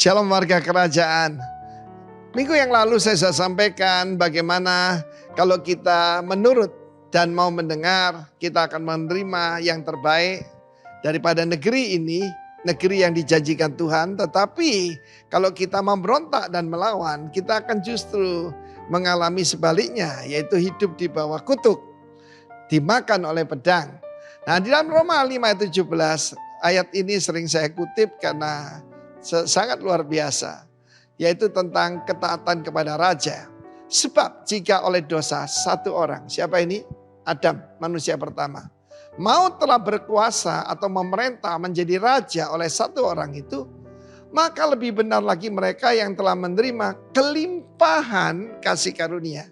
Shalom warga kerajaan. Minggu yang lalu saya sudah sampaikan bagaimana kalau kita menurut dan mau mendengar, kita akan menerima yang terbaik daripada negeri ini, negeri yang dijanjikan Tuhan. Tetapi kalau kita memberontak dan melawan, kita akan justru mengalami sebaliknya, yaitu hidup di bawah kutuk, dimakan oleh pedang. Nah, di dalam Roma 5 ayat 17, ayat ini sering saya kutip karena sangat luar biasa, yaitu tentang ketaatan kepada raja. Sebab jika oleh dosa satu orang, siapa ini? Adam, manusia pertama. Maut telah berkuasa atau memerintah menjadi raja oleh satu orang itu, maka lebih benar lagi mereka yang telah menerima kelimpahan kasih karunia.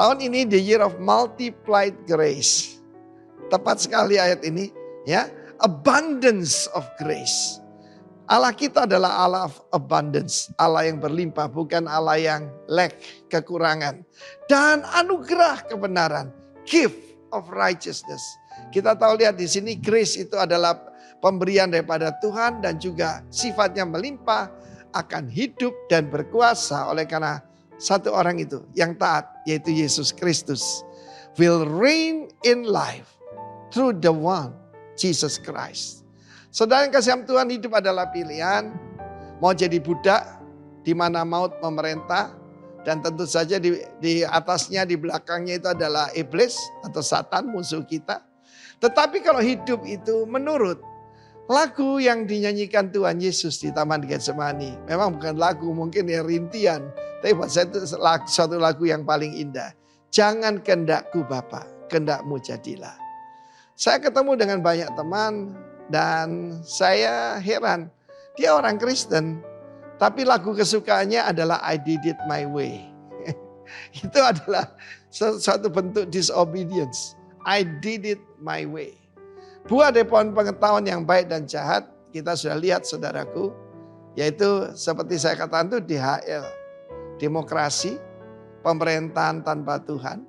Tahun ini the year of multiplied grace. Tepat sekali ayat ini, ya, abundance of grace. Allah kita adalah Allah of abundance, Allah yang berlimpah, bukan Allah yang lack, kekurangan. Dan anugerah kebenaran, gift of righteousness. Kita tahu lihat di sini grace itu adalah pemberian daripada Tuhan dan juga sifatnya melimpah, akan hidup dan berkuasa oleh karena satu orang itu yang taat, yaitu Yesus Kristus. Will reign in life through the one, Jesus Christ. Saudara yang kasih Tuhan, hidup adalah pilihan. Mau jadi budak di mana maut memerintah, dan tentu saja di atasnya, di belakangnya itu adalah iblis atau Satan, musuh kita. Tetapi kalau hidup itu menurut lagu yang dinyanyikan Tuhan Yesus di Taman Getsemani, memang bukan lagu, mungkin ya rintian, tapi buat saya itu suatu lagu yang paling indah. Jangan kehendakku Bapa, kehendakmu jadilah. Saya ketemu dengan banyak teman dan saya heran, dia orang Kristen, tapi lagu kesukaannya adalah I Did It My Way. Itu adalah suatu bentuk disobedience. I did it my way. Buah dari pohon pengetahuan yang baik dan jahat, kita sudah lihat saudaraku, yaitu seperti saya katakan itu DHL, demokrasi, pemerintahan tanpa Tuhan,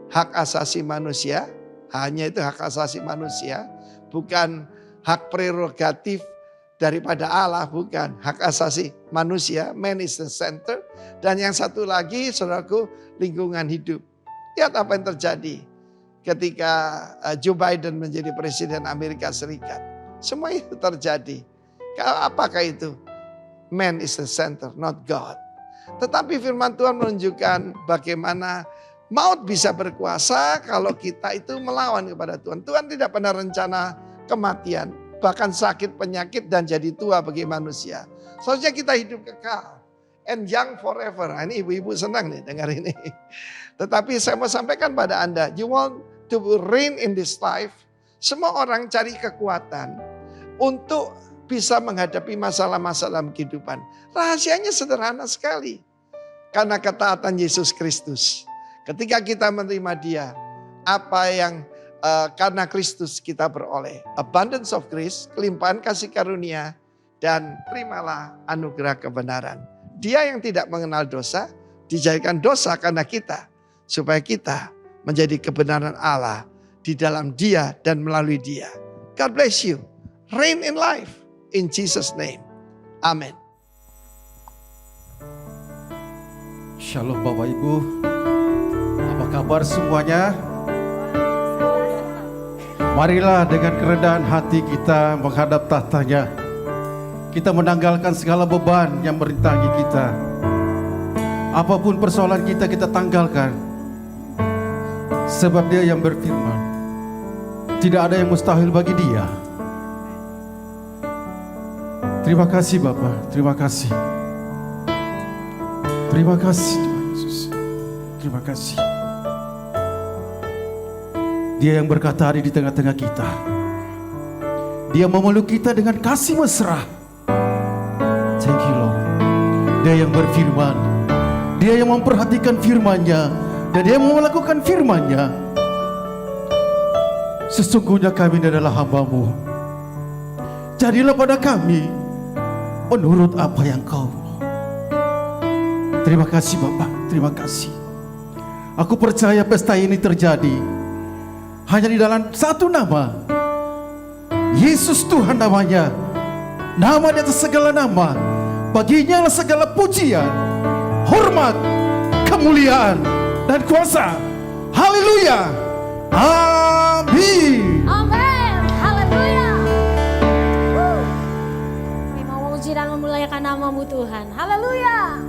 hak asasi manusia, hanya itu hak asasi manusia, bukan hak prerogatif daripada Allah, bukan hak asasi manusia, man is the center. Dan yang satu lagi saudaraku, lingkungan hidup. Lihat apa yang terjadi ketika Joe Biden menjadi presiden Amerika Serikat. Semua itu terjadi. Apakah itu? Man is the center, not God. Tetapi firman Tuhan menunjukkan bagaimana maut bisa berkuasa kalau kita itu melawan kepada Tuhan. Tuhan tidak pernah rencana kematian, bahkan sakit, penyakit, dan jadi tua bagi manusia. Seharusnya kita hidup kekal, and young forever. Nah, ini ibu-ibu senang nih dengar ini. Tetapi saya mau sampaikan pada Anda, you want to reign in this life. Semua orang cari kekuatan untuk bisa menghadapi masalah-masalah dalam kehidupan. Rahasianya sederhana sekali. Karena ketaatan Yesus Kristus. Ketika kita menerima Dia, apa yang karena Kristus kita beroleh abundance of grace, kelimpahan kasih karunia, dan terimalah anugerah kebenaran. Dia yang tidak mengenal dosa, dijadikan dosa karena kita, supaya kita menjadi kebenaran Allah di dalam Dia dan melalui Dia. God bless you. Reign in life in Jesus name. Amen. Shalom Bapak Ibu. Apa kabar semuanya? Marilah dengan kerendahan hati kita menghadap tahtanya. Kita menanggalkan segala beban yang merintangi kita. Apapun persoalan kita, kita tanggalkan. Sebab Dia yang berfirman, tidak ada yang mustahil bagi Dia. Terima kasih Bapa, terima kasih. Terima kasih Tuhan Yesus. Terima kasih. Dia yang berkata hari di tengah-tengah kita. Dia memeluk kita dengan kasih mesra. Thank you Lord. Dia yang berfirman. Dia yang memperhatikan firman-Nya. Dan Dia yang melakukan firman-Nya. Sesungguhnya kami adalah hamba-Mu. Jadilah pada kami menurut apa yang Kau. Terima kasih Bapak. Terima kasih. Aku percaya pesta ini terjadi hanya di dalam satu nama. Yesus Tuhan namanya. Nama di atas segala nama. Baginya segala pujian, hormat, kemuliaan, dan kuasa. Haleluya. Amin. Amin. Haleluya. Kami mau memuji dan memuliakan nama-Mu Tuhan. Haleluya.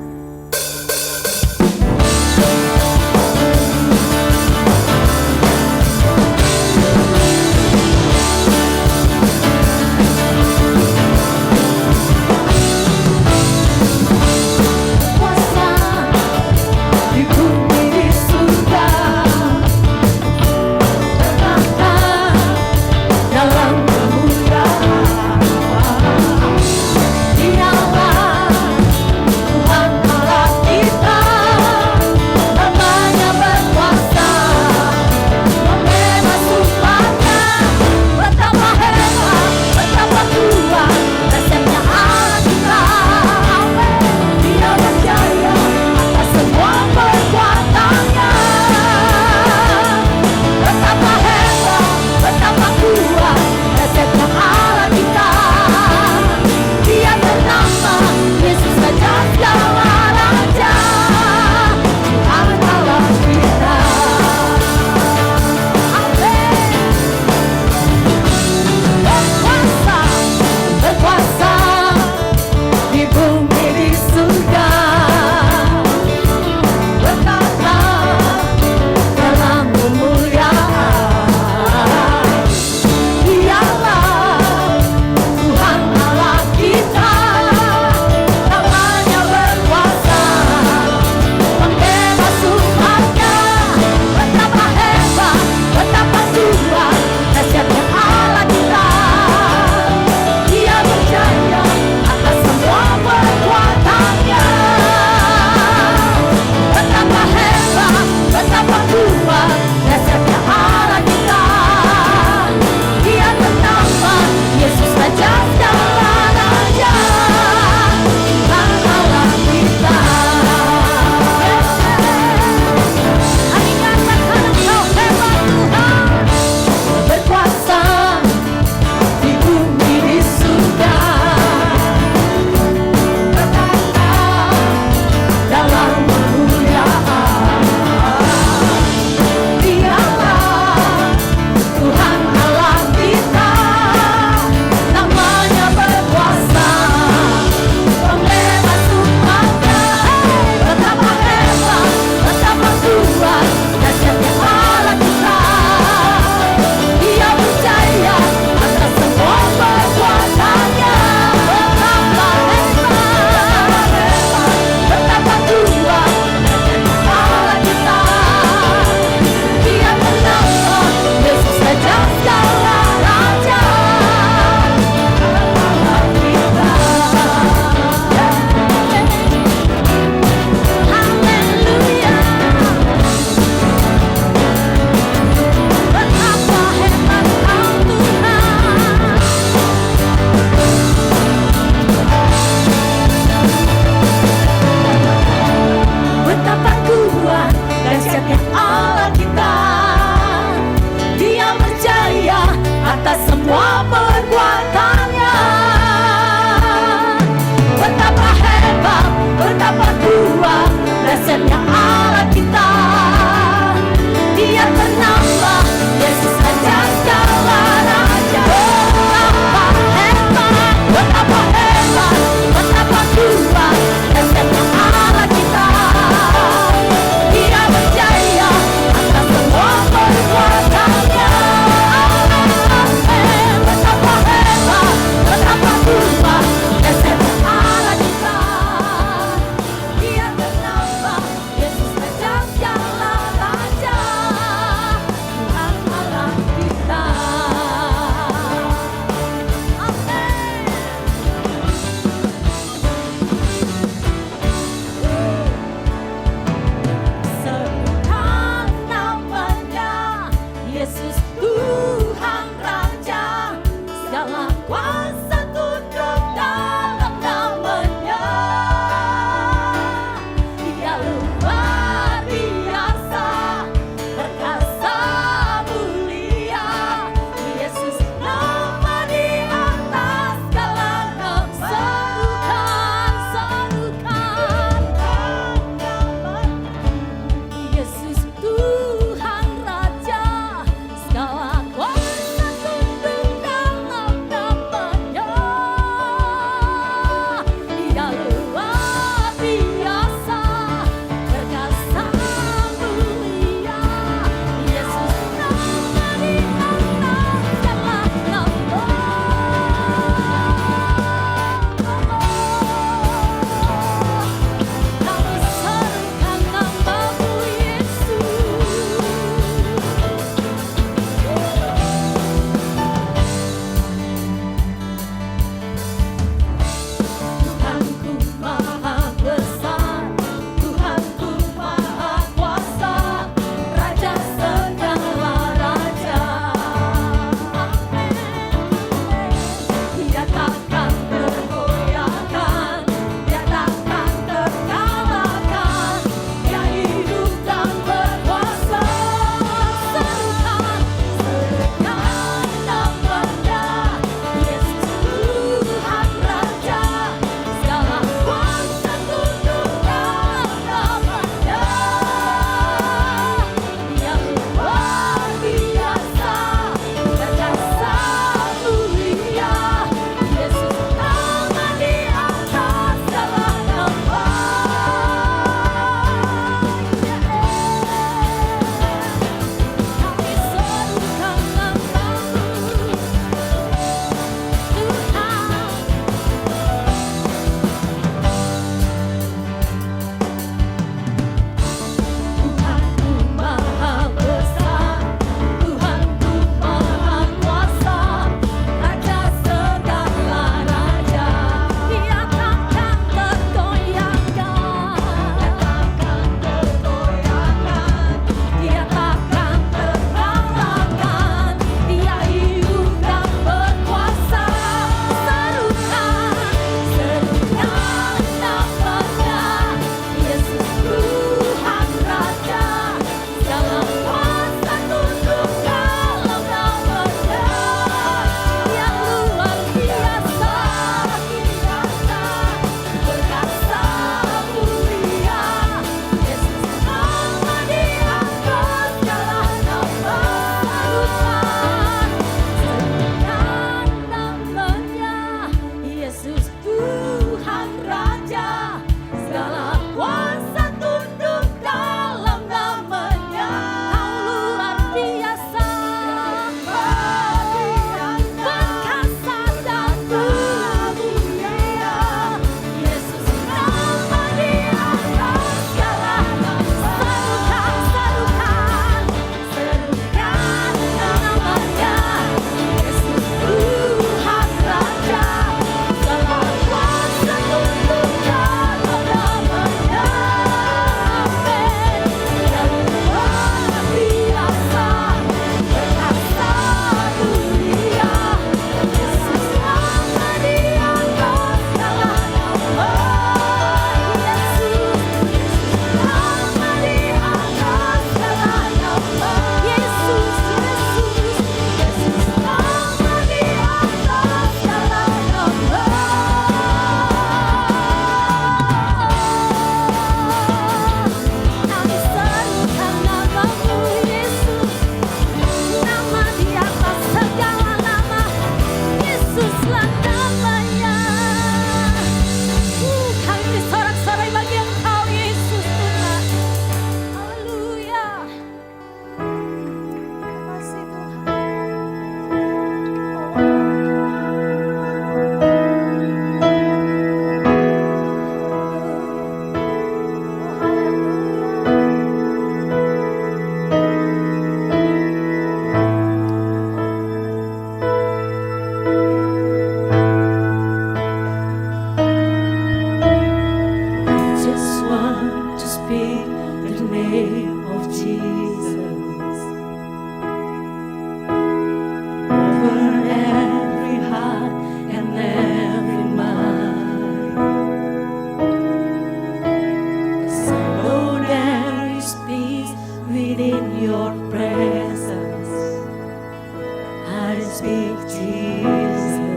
speak Jesus.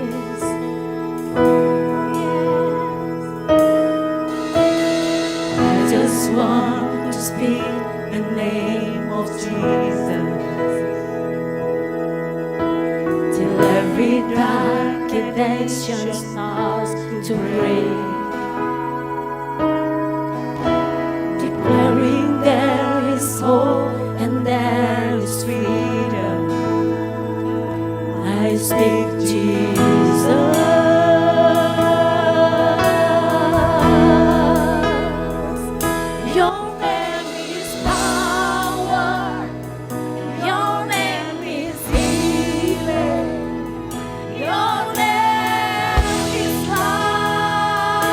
Yes. I just want to speak the name of Jesus till every dark addiction starts to break, declaring there is hope and there is freedom. I speak Jesus. Your name is power. Your name is healing. Your name is life.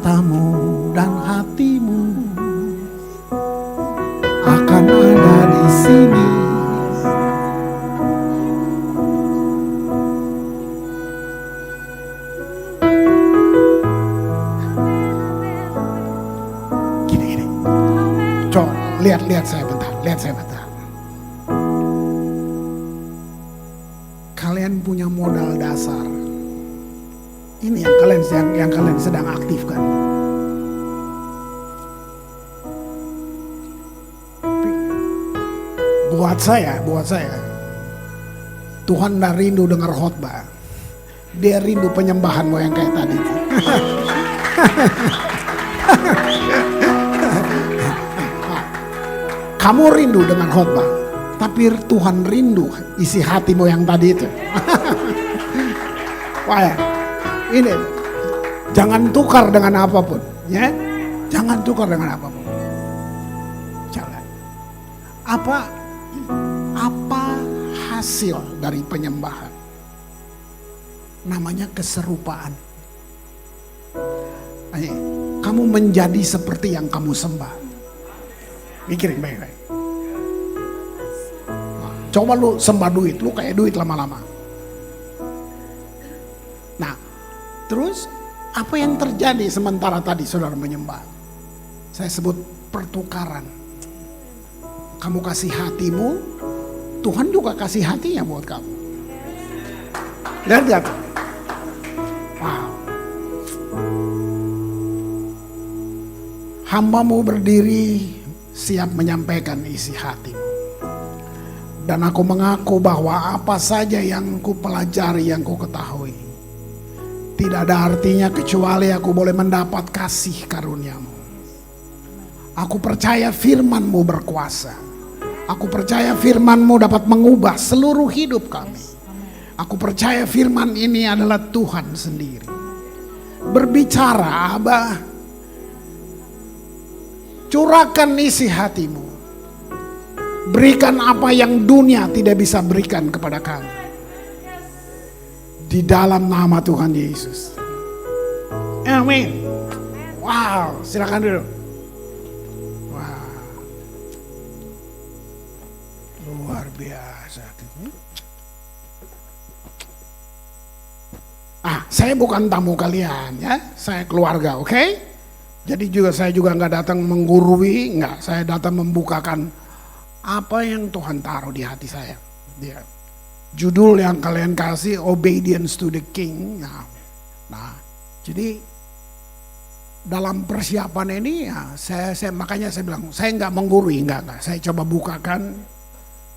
matamu dan hatimu akan ada di sini. Gini. Coba lihat saya bentar, Kalian punya modal dasar. Ini yang kalian sedang aktifkan. Buat saya, Tuhan dah rindu dengar khotbah. Dia rindu penyembahanmu yang kayak tadi. Kamu rindu dengan khotbah, tapi Tuhan rindu isi hatimu yang tadi itu. Wah ya, ini jangan tukar dengan apapun, ya. Jangan tukar dengan apapun. Jangan. Apa hasil dari penyembahan? Namanya keserupaan. Kamu menjadi seperti yang kamu sembah. Mikirin baik-baik. Coba lu sembah duit, lu kayak duit lama-lama. Nah, terus apa yang terjadi sementara tadi saudara menyembah? Saya sebut pertukaran. Kamu kasih hatimu, Tuhan juga kasih hatinya buat kamu. Lihat. Wow. Hambamu berdiri siap menyampaikan isi hatimu. Dan aku mengaku bahwa apa saja yang ku pelajari, yang ku ketahui, tidak ada artinya kecuali aku boleh mendapat kasih karuniamu. Aku percaya firman-Mu berkuasa. Aku percaya firman-Mu dapat mengubah seluruh hidup kami. Aku percaya firman ini adalah Tuhan sendiri. Berbicara, Abah. Curahkan isi hatimu. Berikan apa yang dunia tidak bisa berikan kepada kami. Di dalam nama Tuhan Yesus. Amin. Wow, silakan dulu. Wow. Luar biasa. Saya bukan tamu kalian ya. Saya keluarga, oke? Jadi saya juga nggak datang menggurui, nggak. Saya datang membukakan apa yang Tuhan taruh di hati saya. Dia. Judul yang kalian kasih, Obedience to the King. Nah, jadi dalam persiapan ini ya, makanya saya bilang, saya nggak menggurui, nggak. Saya coba bukakan,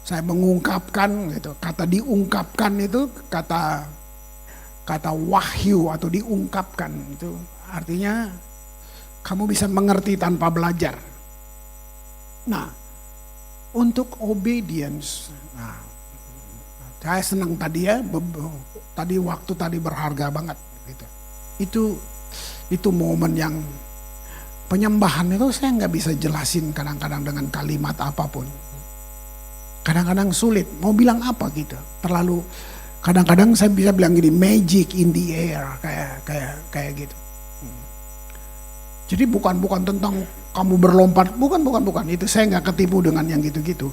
saya mengungkapkan gitu. Kata diungkapkan itu kata wahyu atau diungkapkan itu artinya kamu bisa mengerti tanpa belajar. Nah, untuk obedience, saya senang tadi ya, waktu tadi berharga banget gitu. Itu momen yang penyembahan itu saya nggak bisa jelasin kadang-kadang dengan kalimat apapun. Kadang-kadang sulit, mau bilang apa gitu. Terlalu, kadang-kadang saya bisa bilang gini, magic in the air, kayak gitu. Jadi bukan tentang kamu berlompat, bukan. Itu saya nggak ketipu dengan yang gitu.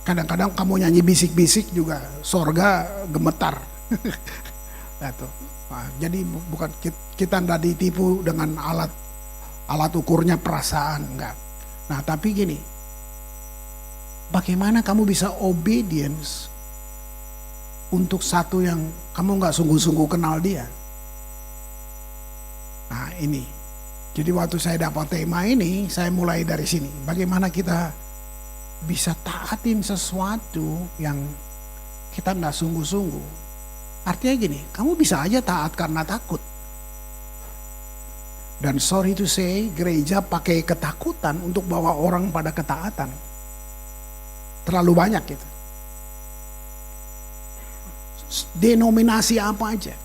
Kadang-kadang kamu nyanyi bisik-bisik juga, sorga gemetar. Jadi bukan, kita nggak ditipu dengan alat ukurnya perasaan, enggak. Nah tapi gini, bagaimana kamu bisa obedience untuk satu yang kamu nggak sungguh-sungguh kenal dia? Nah ini. Jadi waktu saya dapat tema ini, saya mulai dari sini. Bagaimana kita bisa taatin sesuatu yang kita nggak sungguh-sungguh. Artinya gini, kamu bisa aja taat karena takut. Dan sorry to say, gereja pakai ketakutan untuk bawa orang pada ketaatan. Terlalu banyak gitu. Denominasi apa aja.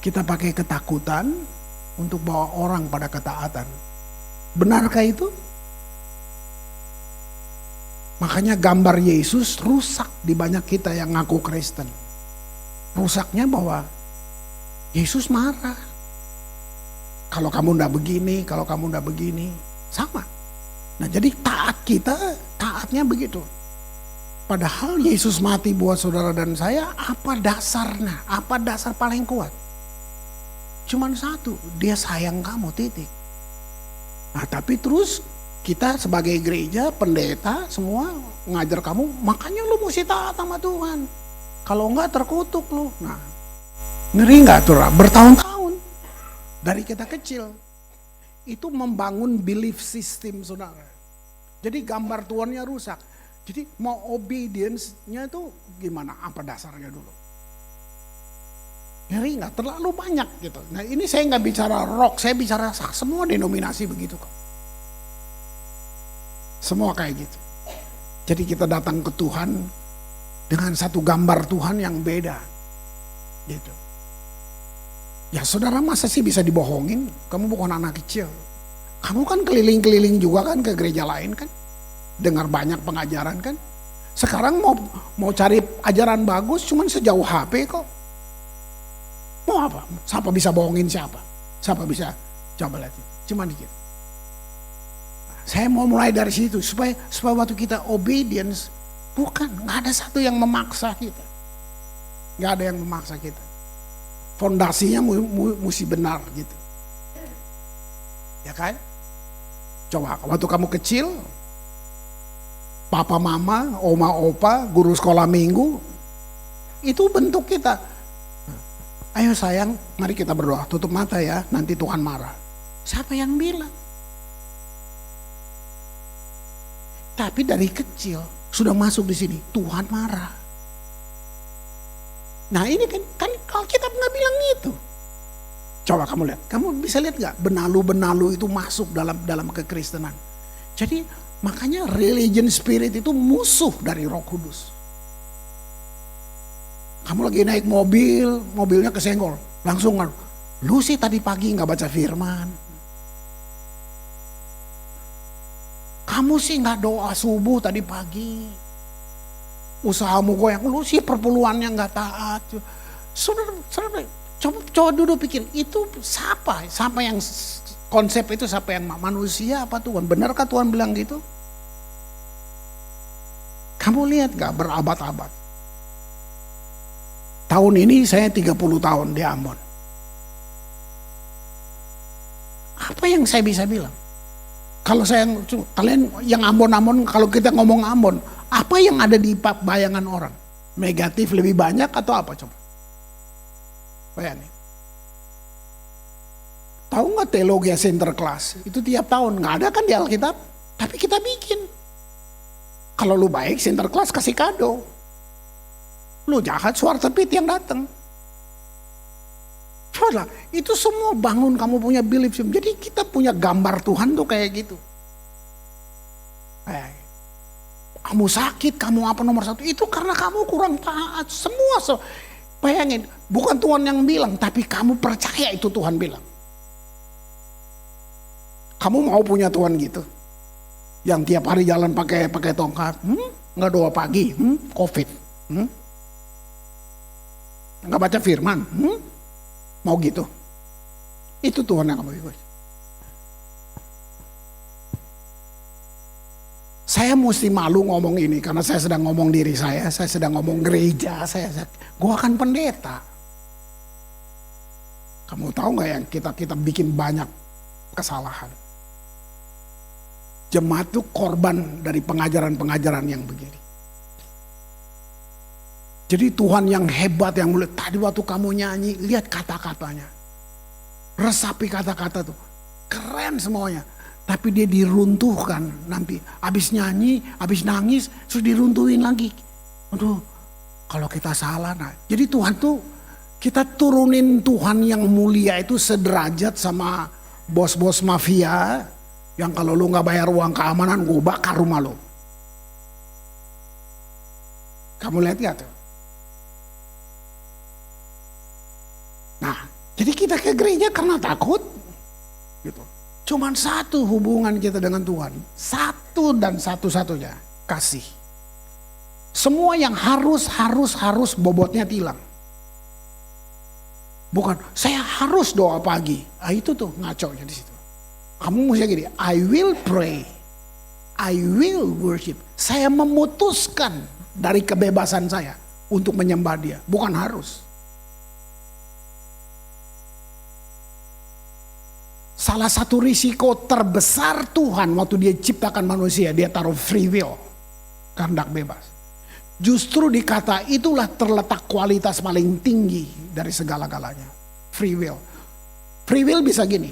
Kita pakai ketakutan untuk bawa orang pada ketaatan. Benarkah itu? Makanya gambar Yesus rusak di banyak kita yang ngaku Kristen. Rusaknya bahwa Yesus marah. Kalau kamu ndak begini, kalau kamu ndak begini, sama. Nah jadi taatnya begitu. Padahal Yesus mati buat saudara dan saya, apa dasarnya? Apa dasar paling kuat? Cuman satu, dia sayang kamu, titik. Nah tapi terus kita sebagai gereja, pendeta, semua ngajar kamu, makanya lu mesti taat sama Tuhan. Kalau enggak terkutuk lu. Nah, ngeri enggak tuh, bertahun-tahun dari kita kecil. Itu membangun belief system saudara. Jadi gambar Tuhannya rusak. Jadi mau obedience-nya itu gimana? Apa dasarnya dulu? Ngeri nggak? Terlalu banyak gitu. Nah ini saya nggak bicara rock, saya bicara semua denominasi begitu kok. Semua kayak gitu. Jadi kita datang ke Tuhan dengan satu gambar Tuhan yang beda. Gitu. Ya saudara masa sih bisa dibohongin? Kamu bukan anak kecil. Kamu kan keliling-keliling juga kan ke gereja lain kan? Dengar banyak pengajaran kan? Sekarang mau cari ajaran bagus cuman sejauh HP kok. Mau apa? Siapa bisa bohongin siapa? Siapa bisa? Coba lihat. Cuma dikit. Saya mau mulai dari situ supaya waktu kita obedience, nggak ada satu yang memaksa kita. Nggak ada yang memaksa kita. Fondasinya mesti benar gitu. Ya kan? Coba waktu kamu kecil, papa mama, oma opa, guru sekolah minggu, itu bentuk kita. Ayo sayang, mari kita berdoa, tutup mata ya, nanti Tuhan marah. Siapa yang bilang? Tapi dari kecil sudah masuk di sini, Tuhan marah. Nah ini kan Alkitab nggak bilang gitu. Coba kamu lihat, kamu bisa lihat nggak benalu-benalu itu masuk dalam kekristenan. Jadi makanya religion spirit itu musuh dari Roh Kudus. Kamu lagi naik mobil, mobilnya kesenggol, langsung lu sih tadi pagi nggak baca firman. Kamu sih nggak doa subuh tadi pagi. Usahamu goyang, lu sih perpuluhannya nggak taat. Saudara, coba dulu pikir, itu siapa? Siapa yang konsep itu siapa yang manusia apa Tuhan? Benarkah Tuhan bilang gitu? Kamu lihat gak berabad-abad. Tahun ini saya 30 tahun di Ambon. Apa yang saya bisa bilang? Kalau kalian yang Ambon-Ambon, kalau kita ngomong Ambon, apa yang ada di bayangan orang? Negatif lebih banyak atau apa coba? Bayangin. Tahu nggak teologi Sinterklas? Itu tiap tahun nggak ada kan di Alkitab, tapi kita bikin. Kalau lu baik Sinterklas kasih kado, lu jahat suara tepit yang datang. Coba itu semua bangun kamu punya belief system. Jadi kita punya gambar Tuhan tuh kayak gitu. Kamu sakit, kamu apa nomor satu, itu karena kamu kurang taat. Semua bayangin, bukan Tuhan yang bilang, tapi kamu percaya itu Tuhan bilang. Kamu mau punya Tuhan gitu? Yang tiap hari jalan pakai tongkat, nggak doa pagi, COVID, nggak baca firman, mau gitu? Itu Tuhan yang kamu ikut. Saya mesti malu ngomong ini karena saya sedang ngomong diri saya sedang ngomong gereja, gua akan pendeta. Kamu tahu nggak yang kita bikin banyak kesalahan. Jemaat itu korban dari pengajaran-pengajaran yang begini. Jadi Tuhan yang hebat, yang mulia. Tadi waktu kamu nyanyi, lihat kata-katanya. Resapi kata-kata tuh. Keren semuanya. Tapi dia diruntuhkan nanti. Habis nyanyi, habis nangis, terus diruntuhin lagi. Aduh, kalau kita salah. Nah, jadi Tuhan tuh, kita turunin Tuhan yang mulia itu sederajat sama bos-bos mafia. Yang kalau lu gak bayar uang keamanan, gue bakar rumah lu. Kamu lihat gak tuh? Nah, jadi kita ke gereja karena takut. Gitu. Cuman satu hubungan kita dengan Tuhan. Satu dan satu-satunya. Kasih. Semua yang harus bobotnya tilang. Bukan, saya harus doa pagi. Itu tuh ngaconya di situ. Kamu mesti gini, I will pray, I will worship. Saya memutuskan dari kebebasan saya untuk menyembah dia, bukan harus. Salah satu risiko terbesar Tuhan waktu dia ciptakan manusia, dia taruh free will, kehendak bebas. Justru di kata itulah terletak kualitas paling tinggi dari segala-galanya. Free will. Free will bisa gini,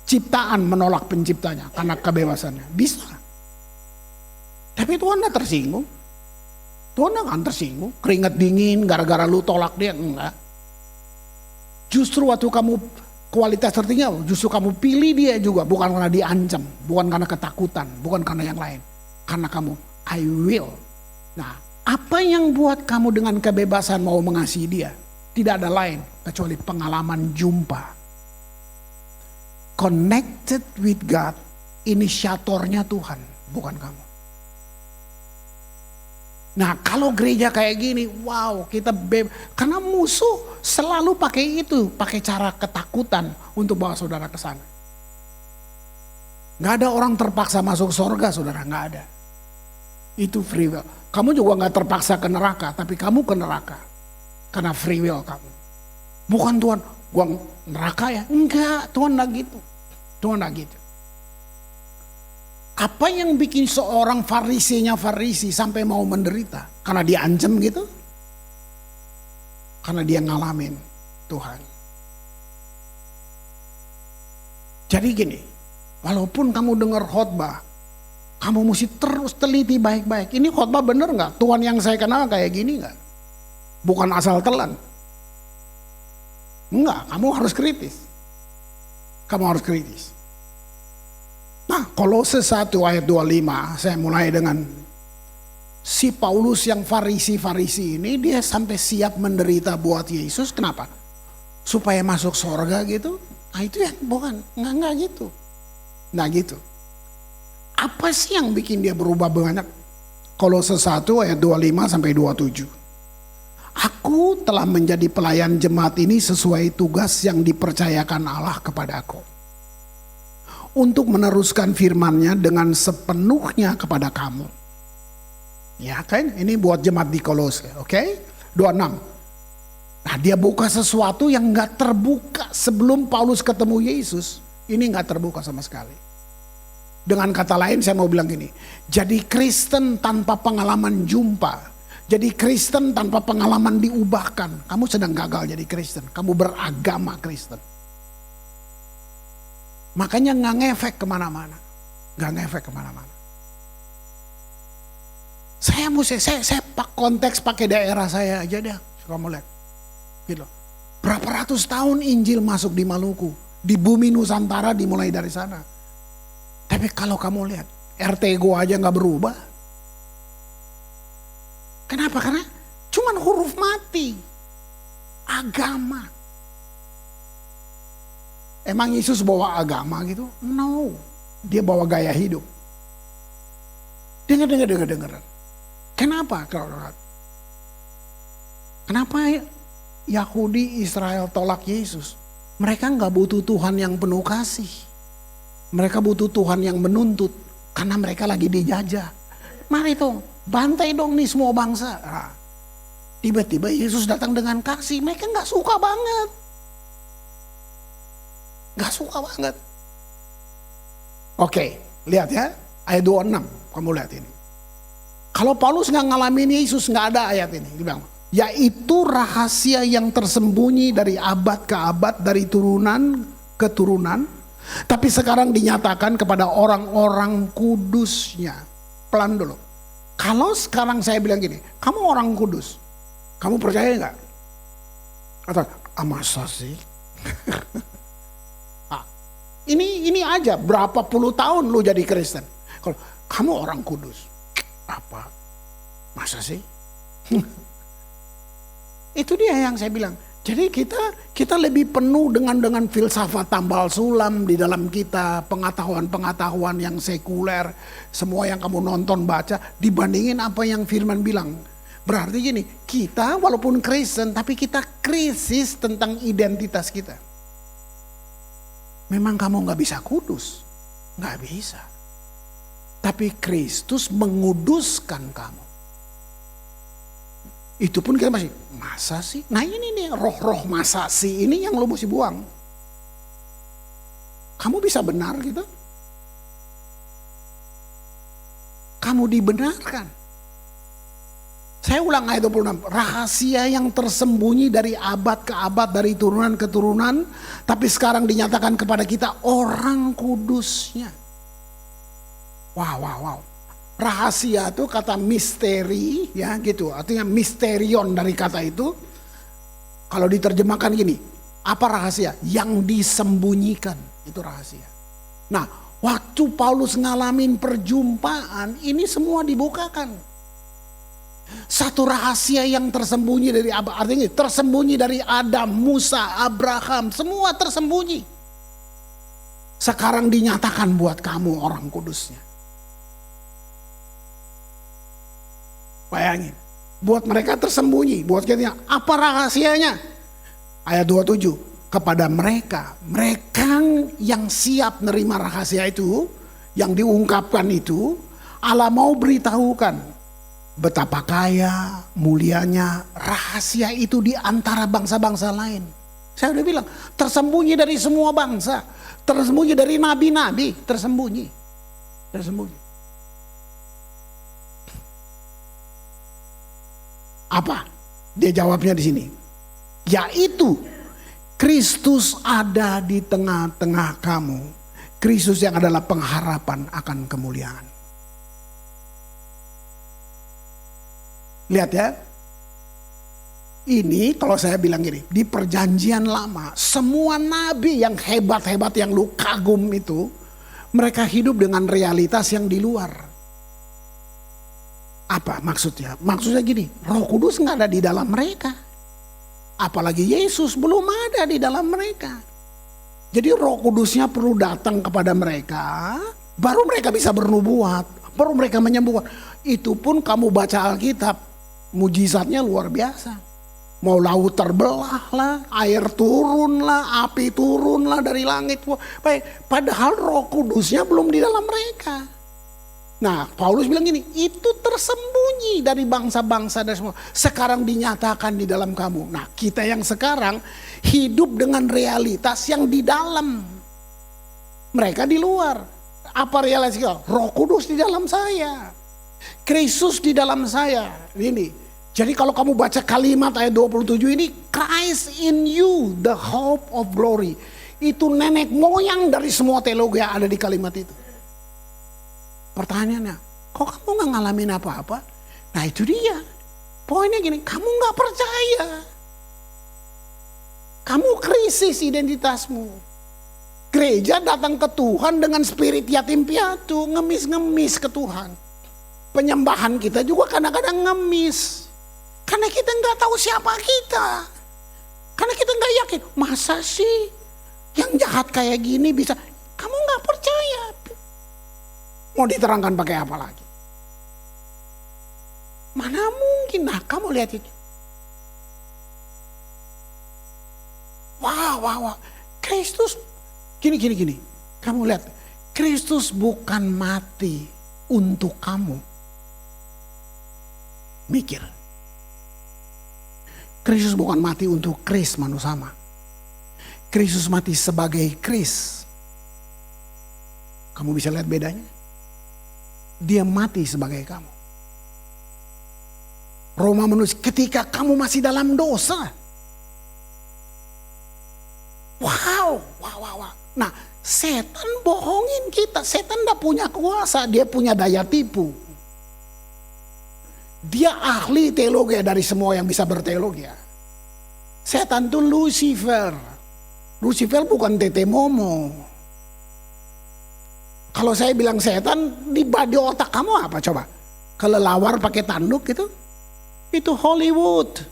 ciptaan menolak penciptanya karena kebebasannya. Bisa. Tapi Tuhan gak tersinggung. Tuhan gak akan tersinggung. Keringat dingin gara-gara lu tolak dia, enggak. Justru waktu kamu kualitas tertinggi, justru kamu pilih dia juga. Bukan karena diancam, bukan karena ketakutan, bukan karena yang lain. Karena kamu, I will. Nah, apa yang buat kamu dengan kebebasan mau mengasihi dia? Tidak ada lain kecuali pengalaman jumpa. Connected with God, inisiatornya Tuhan, bukan kamu. Nah, kalau gereja kayak gini, wow, kita karena musuh selalu pakai itu, pakai cara ketakutan untuk bawa saudara ke sana. Gak ada orang terpaksa masuk surga, saudara, gak ada. Itu free will. Kamu juga gak terpaksa ke neraka, tapi kamu ke neraka karena free will kamu. Bukan Tuhan, gua neraka ya? Enggak, Tuhan gak gitu. Tuhan gak gitu. Apa yang bikin seorang farisinya Farisi sampai mau menderita? Karena dia ancam gitu? Karena dia ngalamin Tuhan. Jadi gini, walaupun kamu dengar khotbah, kamu mesti terus teliti baik-baik. Ini khotbah bener gak? Tuhan yang saya kenal kayak gini gak? Bukan asal telan. Enggak, kamu harus kritis. Kamu harus kritis. Nah, Kolose 1 ayat 25, saya mulai dengan si Paulus yang Farisi ini, dia sampai siap menderita buat Yesus. Kenapa? Supaya masuk surga gitu. Nah itu ya, bukan, enggak gitu. Nah gitu. Apa sih yang bikin dia berubah banyak? Kolose 1 ayat 25 sampai 27. Aku telah menjadi pelayan jemaat ini sesuai tugas yang dipercayakan Allah kepadaku. Untuk meneruskan firman-Nya dengan sepenuhnya kepada kamu. Ya kan, ini buat jemaat di Kolose, oke? 26. Nah, dia buka sesuatu yang gak terbuka sebelum Paulus ketemu Yesus. Ini gak terbuka sama sekali. Dengan kata lain saya mau bilang gini, jadi Kristen tanpa pengalaman jumpa, jadi Kristen tanpa pengalaman diubahkan, kamu sedang gagal jadi Kristen, kamu beragama Kristen. Makanya gak ngefek kemana-mana. Gak ngefek kemana-mana. Saya konteks pakai daerah saya aja deh. Kamu lihat. Gitu. Berapa ratus tahun Injil masuk di Maluku. Di bumi Nusantara dimulai dari sana. Tapi kalau kamu lihat. RT gua aja gak berubah. Kenapa? Karena cuman huruf mati. Agama. Emang Yesus bawa agama gitu? No. Dia bawa gaya hidup. Dengar. Kenapa? Kenapa Yahudi Israel tolak Yesus? Mereka gak butuh Tuhan yang penuh kasih. Mereka butuh Tuhan yang menuntut. Karena mereka lagi dijajah. Mari dong, bantai dong nih semua bangsa. Nah, tiba-tiba Yesus datang dengan kasih. Mereka gak suka banget. Gak suka banget. Oke, lihat ya. Ayat 26, kamu lihat ini. Kalau Paulus gak ngalamin Yesus, gak ada ayat ini. Dia bilang, yaitu rahasia yang tersembunyi dari abad ke abad, dari turunan ke turunan. Tapi sekarang dinyatakan kepada orang-orang kudusnya. Pelan dulu. Kalau sekarang saya bilang gini, kamu orang kudus. Kamu percaya gak? Atau, masa sih? Ini aja berapa puluh tahun lu jadi Kristen. Kalau kamu orang kudus. Apa? Masa sih? Itu dia yang saya bilang. Jadi kita lebih penuh dengan filsafat tambal sulam di dalam kita, pengetahuan-pengetahuan yang sekuler, semua yang kamu nonton baca dibandingin apa yang firman bilang. Berarti gini, kita walaupun Kristen tapi kita krisis tentang identitas kita. Memang kamu gak bisa kudus, gak bisa. Tapi Kristus menguduskan kamu. Itu pun kita masih, masa sih? Nah ini nih roh-roh masa sih ini yang lo mesti buang. Kamu bisa benar gitu? Kamu dibenarkan. Saya ulang ayat 26. Rahasia yang tersembunyi dari abad ke abad, dari turunan ke turunan. Tapi sekarang dinyatakan kepada kita orang kudusnya. Wow. Rahasia itu kata misteri ya gitu. Artinya misterion dari kata itu. Kalau diterjemahkan gini. Apa rahasia? Yang disembunyikan. Itu rahasia. Nah waktu Paulus ngalamin perjumpaan. Ini semua dibukakan. Satu rahasia yang tersembunyi dari artinya tersembunyi dari Adam, Musa, Abraham, semua tersembunyi. Sekarang dinyatakan buat kamu orang kudusnya. Bayangin, buat mereka tersembunyi, buat kita apa rahasianya? Ayat 27, kepada mereka yang siap nerima rahasia itu, yang diungkapkan itu, Allah mau beritahukan betapa kaya, mulianya rahasia itu di antara bangsa-bangsa lain. Saya udah bilang, tersembunyi dari semua bangsa. Tersembunyi dari nabi-nabi, tersembunyi. Apa? Dia jawabnya di sini. Yaitu, Kristus ada di tengah-tengah kamu. Kristus yang adalah pengharapan akan kemuliaan. Lihat ya, ini kalau saya bilang gini, di perjanjian lama semua nabi yang hebat-hebat yang lu kagum itu, mereka hidup dengan realitas yang di luar. Apa maksudnya? Maksudnya gini, Roh Kudus gak ada di dalam mereka. Apalagi Yesus belum ada di dalam mereka. Jadi Roh Kudusnya perlu datang kepada mereka, baru mereka bisa bernubuat, baru mereka menyembuhkan. Itu pun kamu baca Alkitab, mujizatnya luar biasa. Mau laut terbelah lah, air turun lah, api turun lah dari langit. Baik, padahal Roh Kudusnya belum di dalam mereka. Nah, Paulus bilang gini, itu tersembunyi dari bangsa-bangsa dan semua. Sekarang dinyatakan di dalam kamu. Nah, kita yang sekarang hidup dengan realitas yang di dalam. Mereka di luar. Apa realitas? Roh Kudus di dalam saya. Kristus di dalam saya. Ini. Jadi kalau kamu baca kalimat ayat 27 ini, Christ in you, the hope of glory. Itu nenek moyang dari semua teologi yang ada di kalimat itu. Pertanyaannya, kok kamu gak ngalamin apa-apa? Nah itu dia. Poinnya gini, kamu gak percaya. Kamu krisis identitasmu. Gereja datang ke Tuhan dengan spirit yatim piatu, ngemis-ngemis ke Tuhan. Penyembahan kita juga kadang-kadang ngemis. Karena kita nggak tahu siapa kita. Karena kita nggak yakin. Masa sih yang jahat kayak gini bisa? Kamu nggak percaya. Mau diterangkan pakai apa lagi? Mana mungkin? Nah kamu lihat itu. Wow. Kristus gini. Kamu lihat. Kristus bukan mati untuk kamu. Mikir. Kristus bukan mati untuk Kris Manusama. Kristus mati sebagai Kris. Kamu bisa lihat bedanya? Dia mati sebagai kamu. Roma menulis ketika kamu masih dalam dosa. Wow. Nah, setan bohongin kita. Setan gak punya kuasa, dia punya daya tipu. Dia ahli teologi dari semua yang bisa berteologi. Setan itu Lucifer. Lucifer bukan Tete Momo. Kalau saya bilang setan, di otak kamu apa coba? Kelelawar pakai tanduk gitu? Itu Hollywood.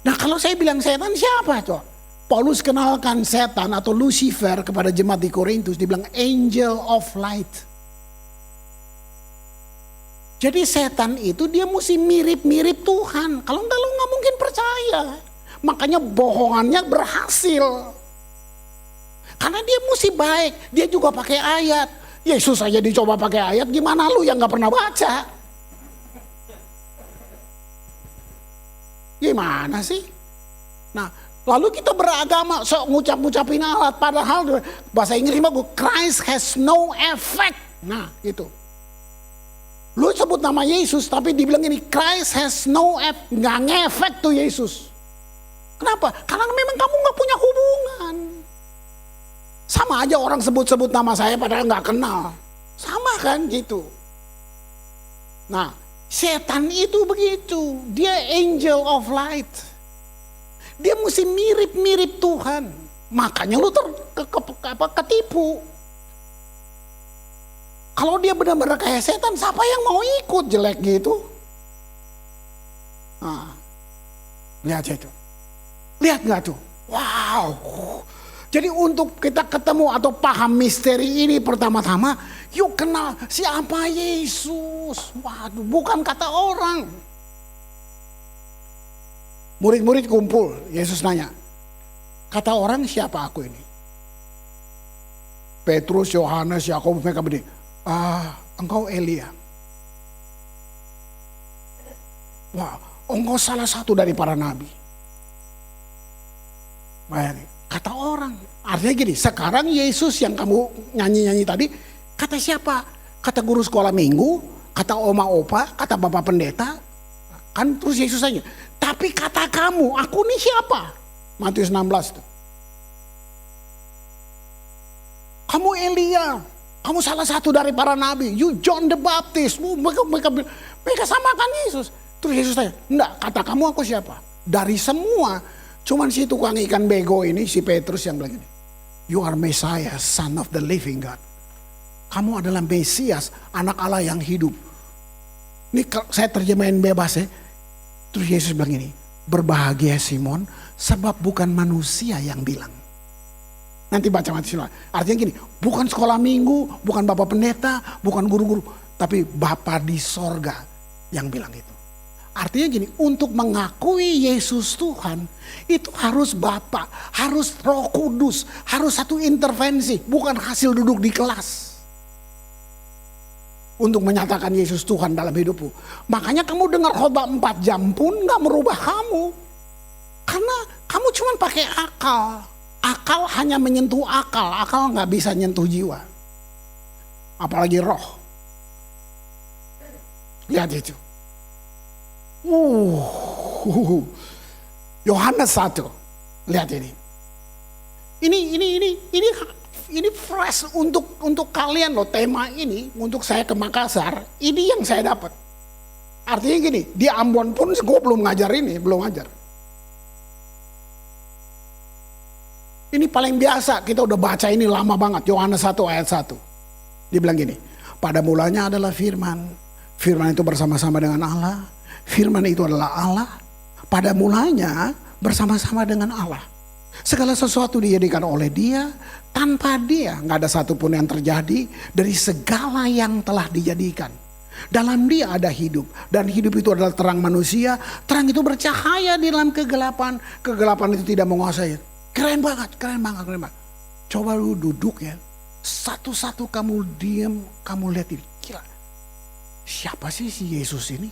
Nah kalau saya bilang setan siapa coba? Paulus kenalkan setan atau Lucifer kepada jemaat di Korintus. Dibilang angel of light. Jadi setan itu dia mesti mirip-mirip Tuhan. Kalau enggak lu nggak mungkin percaya. Makanya bohongannya berhasil. Karena dia mesti baik. Dia juga pakai ayat. Yesus aja dicoba pakai ayat. Gimana lu yang nggak pernah baca? Gimana sih? Nah, lalu kita beragama sok ngucap-ngucapin alat. Padahal bahasa Inggris mah Christ has no effect. Nah itu. Lu sebut nama Yesus tapi dibilang ini Christ has no effect. Nggak ngefek tuh Yesus. Kenapa? Karena memang kamu nggak punya hubungan. Sama aja orang sebut-sebut nama saya padahal nggak kenal. Sama kan gitu. Nah, setan itu begitu. Dia angel of light. Dia mesti mirip-mirip Tuhan. Makanya lu ketipu. Kalau dia benar-benar kayak setan, siapa yang mau ikut jelek gitu? Nah, lihat itu. Lihat nggak tuh? Wow. Jadi untuk kita ketemu atau paham misteri ini pertama-tama, yuk kenal siapa Yesus. Waduh, bukan kata orang. Murid-murid kumpul, Yesus nanya, kata orang siapa aku ini? Petrus, Yohanes, Yakobus, mereka berdiri. Engkau Elia. Wah, engkau salah satu dari para nabi. Bayangin, kata orang. Artinya gini, sekarang Yesus yang kamu nyanyi-nyanyi tadi, kata siapa? Kata guru sekolah minggu, kata oma opa, kata bapak pendeta. Kan terus Yesus aja. Tapi kata kamu, aku nih siapa? Matius 16 tuh. Kamu Elia. Kamu salah satu dari para nabi. You John the Baptist. Mereka samakan Yesus. Terus Yesus tanya, enggak, kata kamu aku siapa? Dari semua, cuman si tukang ikan bego ini, si Petrus yang bilang ini. You are Messiah, son of the living God. Kamu adalah Mesias, anak Allah yang hidup. Ini saya terjemahin bebas ya. Terus Yesus bilang ini, berbahagia Simon, sebab bukan manusia yang bilang. Nanti baca mati semua. Artinya gini, bukan sekolah minggu, bukan bapak pendeta, bukan guru-guru, tapi Bapa di sorga yang bilang itu. Artinya gini, untuk mengakui Yesus Tuhan, itu harus Bapa, harus Roh Kudus, harus satu intervensi, bukan hasil duduk di kelas. Untuk menyatakan Yesus Tuhan dalam hidupmu. Makanya kamu dengar khotbah 4 jam pun gak merubah kamu. Karena kamu cuma pakai akal. Akal hanya menyentuh akal nggak bisa nyentuh jiwa. Apalagi roh. Lihat itu. Yohanes 1. Lihat ini. Ini fresh untuk kalian loh, tema ini untuk saya ke Makassar. Ini yang saya dapat. Artinya gini, di Ambon pun gue belum ngajar ini, belum ngajar. Ini paling biasa, kita udah baca ini lama banget. Yohanes 1 ayat 1. Dia bilang gini, pada mulanya adalah firman. Firman itu bersama-sama dengan Allah. Firman itu adalah Allah. Pada mulanya bersama-sama dengan Allah. Segala sesuatu dijadikan oleh dia. Tanpa dia gak ada satupun yang terjadi dari segala yang telah dijadikan. Dalam dia ada hidup. Dan hidup itu adalah terang manusia. Terang itu bercahaya di dalam kegelapan. Kegelapan itu tidak menguasai. Keren banget. Coba lu duduk ya. Satu-satu kamu diam, kamu lihat ini. Gila. Siapa sih si Yesus ini?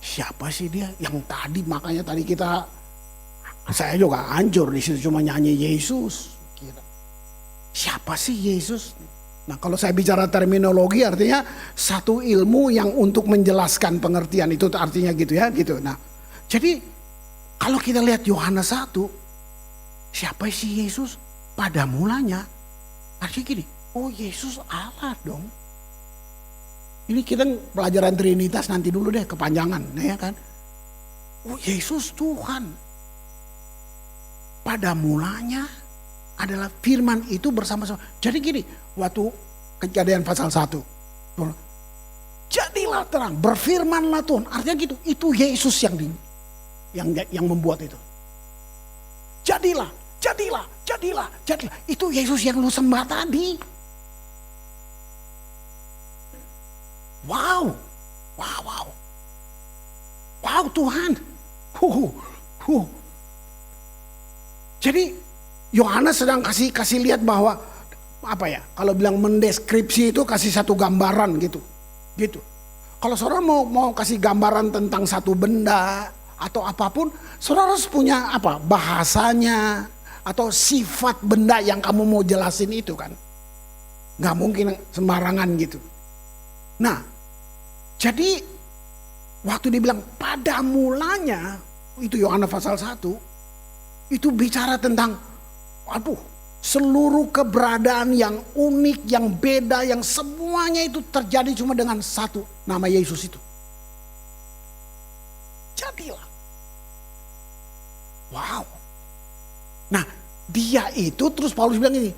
Siapa sih dia? Yang tadi, makanya tadi saya juga hancur di situ cuma nyanyi Yesus. Gila. Siapa sih Yesus? Nah, kalau saya bicara terminologi artinya satu ilmu yang untuk menjelaskan pengertian itu artinya gitu ya, gitu. Nah, jadi kalau kita lihat Yohanes 1, siapa sih Yesus? Pada mulanya, artinya gini, oh Yesus Allah dong. Ini kita pelajaran Trinitas nanti dulu deh, kepanjangan, ya kan? Oh Yesus Tuhan. Pada mulanya adalah firman itu bersama-sama. Jadi gini, waktu Kejadian pasal 1, jadilah terang, berfirmanlah Tuhan. Artinya gitu, itu Yesus yang membuat itu. Jadilah. Itu Yesus yang lu sembah tadi. Wow, Tuhan. Jadi Yohanes sedang kasih lihat bahwa apa ya? Kalau bilang mendeskripsi itu kasih satu gambaran gitu. Kalau saudara mau kasih gambaran tentang satu benda atau apapun, saudara harus punya apa? Bahasanya atau sifat benda yang kamu mau jelasin itu kan. Nggak mungkin sembarangan gitu. Nah, jadi waktu dibilang pada mulanya, itu Yohanes pasal 1, itu bicara tentang seluruh keberadaan yang unik, yang beda, yang semuanya itu terjadi cuma dengan satu, nama Yesus itu. Jadilah. Wow. Nah, dia itu terus Paulus bilang ini,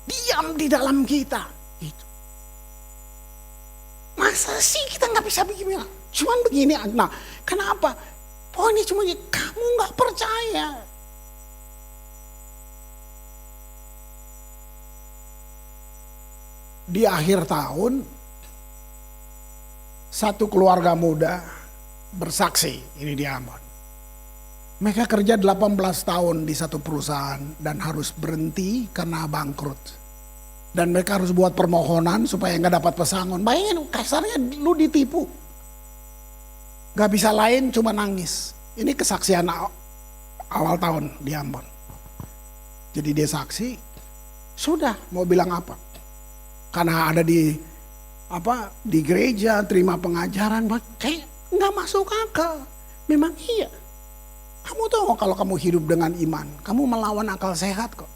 diam di dalam kita. Gitu. Masa sih kita nggak bisa begini? Cuman begini. Nah, kenapa? Poinnya cuma kamu nggak percaya. Di akhir tahun, satu keluarga muda bersaksi, ini di Ambon. Mereka kerja 18 tahun di satu perusahaan dan harus berhenti karena bangkrut. Dan mereka harus buat permohonan supaya nggak dapat pesangon. Bayangin kasarnya lu ditipu. Gak bisa lain cuma nangis. Ini kesaksian awal tahun di Ambon. Jadi dia saksi, sudah mau bilang apa? Karena ada di gereja terima pengajaran, kayak nggak masuk akal. Memang iya. Kamu tahu kalau kamu hidup dengan iman, kamu melawan akal sehat kok.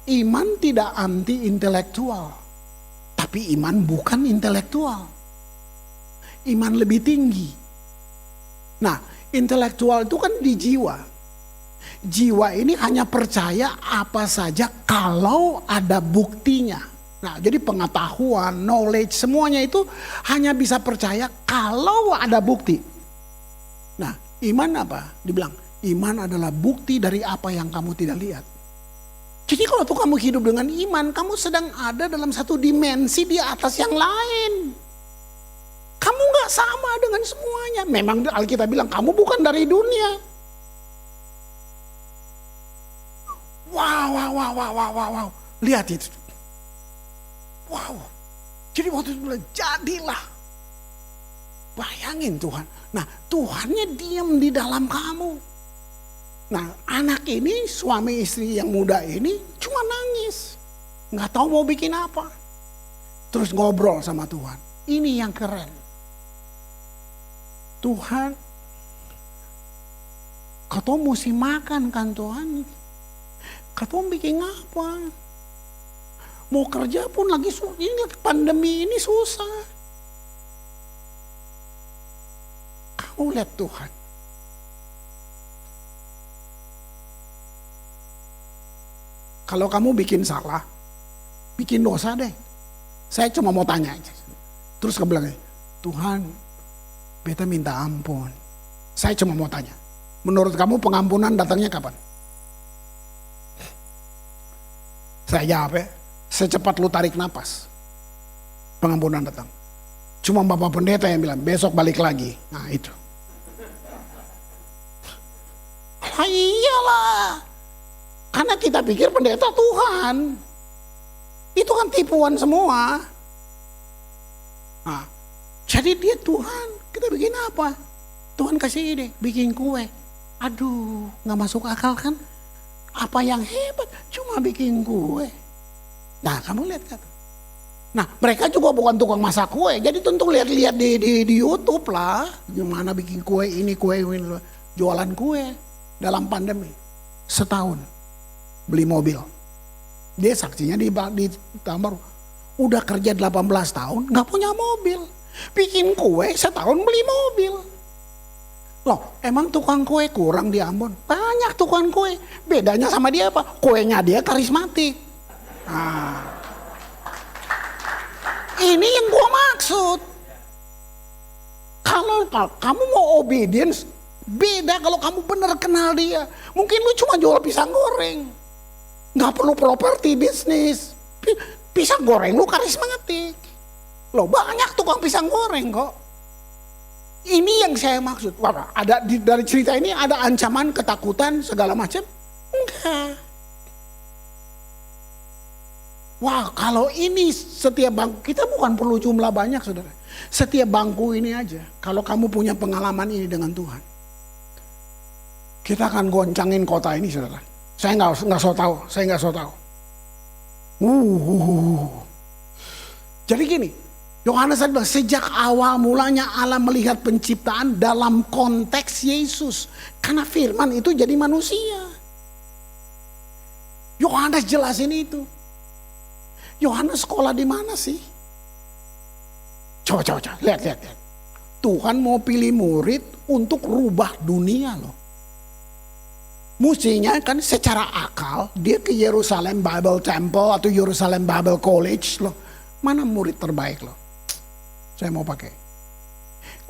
Iman tidak anti intelektual, tapi iman bukan intelektual. Iman lebih tinggi. Nah, intelektual itu kan di jiwa. Jiwa ini hanya percaya apa saja kalau ada buktinya. Nah, jadi pengetahuan, knowledge, semuanya itu hanya bisa percaya kalau ada bukti. Nah, iman apa? Dibilang, iman adalah bukti dari apa yang kamu tidak lihat. Jadi kalau tuh kamu hidup dengan iman, kamu sedang ada dalam satu dimensi di atas yang lain. Kamu gak sama dengan semuanya. Memang Alkitab bilang, kamu bukan dari dunia. Wow. Lihat itu. Wow. Jadi waktu itu bilang, jadilah. Bayangin Tuhan. Nah, Tuhannya diam di dalam kamu. Nah, anak ini, suami istri yang muda ini cuma nangis. Nggak tahu mau bikin apa. Terus ngobrol sama Tuhan. Ini yang keren. Tuhan, kau mesti makan kan Tuhan? Kau bikin apa? Mau kerja pun lagi ini pandemi ini susah. Kamu lihat Tuhan. Kalau kamu bikin salah, bikin dosa deh. Saya cuma mau tanya aja. Terus kamu bilang, Tuhan, beta minta ampun. Saya cuma mau tanya. Menurut kamu pengampunan datangnya kapan? Saya jawab ya, secepat lu tarik napas, pengampunan datang. Cuma Bapak Pendeta yang bilang, besok balik lagi. Nah itu. Iyalah. Karena kita pikir pendeta Tuhan. Itu kan tipuan semua. Nah, jadi dia Tuhan. Kita bikin apa? Tuhan kasih ide, bikin kue. Aduh, gak masuk akal kan? Apa yang hebat? Cuma bikin kue. Nah, kamu lihat kan? Nah, mereka juga bukan tukang masak kue. Jadi tentu lihat-lihat di YouTube lah. Gimana bikin kue ini, jualan kue. Dalam pandemi, setahun beli mobil. Dia saksinya di Tambaru. Udah kerja 18 tahun, gak punya mobil. Bikin kue setahun beli mobil. Loh, emang tukang kue kurang di Ambon? Banyak tukang kue. Bedanya sama dia apa? Kuenya dia karismatik. Nah, ini yang gua maksud. Kalau kamu mau obedience, beda kalau kamu benar kenal dia. Mungkin lu cuma jual pisang goreng. Gak perlu properti bisnis. Pisang goreng lu karismatik. Loh banyak tukang pisang goreng kok. Ini yang saya maksud. Wah, ada dari cerita ini ada ancaman, ketakutan, segala macam? Enggak. Wah, kalau ini setiap bangku, kita bukan perlu jumlah banyak saudara. Setiap bangku ini aja, kalau kamu punya pengalaman ini dengan Tuhan, kita akan goncangin kota ini saudara. Saya nggak so tahu, saya nggak so tahu. Jadi gini, Yohanes bilang sejak awal mulanya Allah melihat penciptaan dalam konteks Yesus. Karena firman itu jadi manusia. Yohanes jelasin itu. Yohanes sekolah di mana sih? Coba, lihat. Tuhan mau pilih murid untuk rubah dunia loh. Mestinya kan secara akal dia ke Yerusalem Bible Temple atau Yerusalem Bible College loh. Mana murid terbaik loh? Saya mau pakai.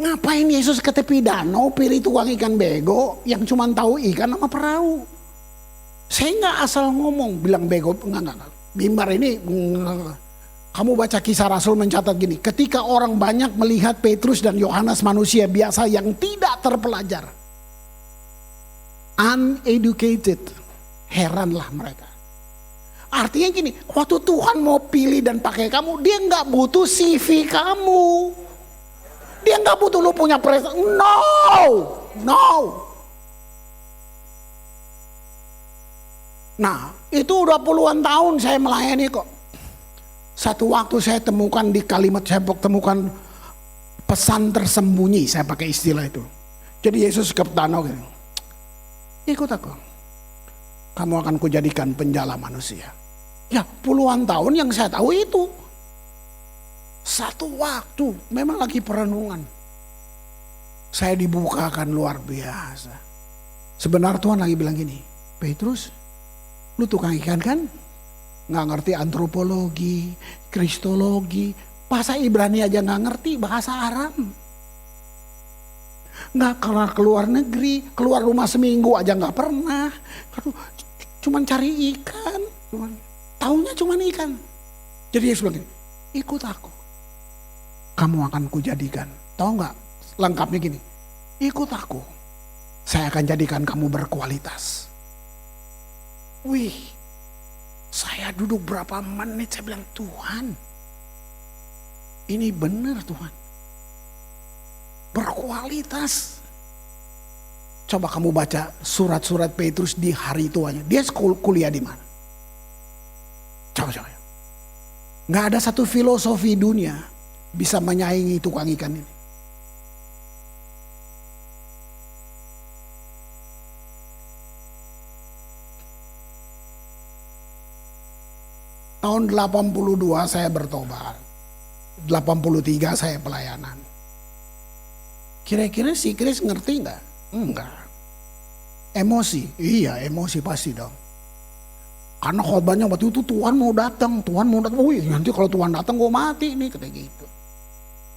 Ngapain Yesus ke tepi danau pilih tukang ikan bego yang cuma tahu ikan sama perahu? Saya nggak asal ngomong bilang bego, enggak. Mimbar ini, kamu baca Kisah Rasul mencatat gini, ketika orang banyak melihat Petrus dan Yohanes manusia biasa yang tidak terpelajar, uneducated, heranlah mereka. Artinya gini, waktu Tuhan mau pilih dan pakai kamu, dia nggak butuh CV kamu, dia nggak butuh lu punya prestasi, no. Nah, itu udah puluhan tahun saya melayani kok. Satu waktu saya temukan di kalimat, saya temukan pesan tersembunyi, saya pakai istilah itu. Jadi Yesus ke danau gini, ikut aku, kamu akan kujadikan penjala manusia. Ya puluhan tahun yang saya tahu itu. Satu waktu, memang lagi perenungan, saya dibukakan luar biasa. Sebenarnya Tuhan lagi bilang gini, Petrus, lu tukang ikan kan? Nggak ngerti antropologi, kristologi, bahasa Ibrani aja nggak ngerti, bahasa Aram. Nggak keluar negeri, keluar rumah seminggu aja nggak pernah. Cuman cari ikan, taunya cuman ikan. Jadi Yesus bilang, ikut aku, kamu akan kujadikan. Tahu nggak lengkapnya gini? Ikut aku, saya akan jadikan kamu berkualitas. Wih, saya duduk berapa menit, saya bilang, Tuhan, ini benar Tuhan. Berkualitas. Coba kamu baca surat-surat Petrus di hari tuanya. Dia kuliah di mana? Coba. Nggak ada satu filosofi dunia bisa menyaingi tukang ikan ini. Tahun 82 saya bertobat. 83 saya pelayanan. Kira-kira si Chris ngerti nggak? Enggak. Emosi? Iya, emosi pasti dong. Karena khotbahnya waktu itu Tuhan mau datang. Wih, nanti kalau Tuhan datang gue mati nih, kayak gitu.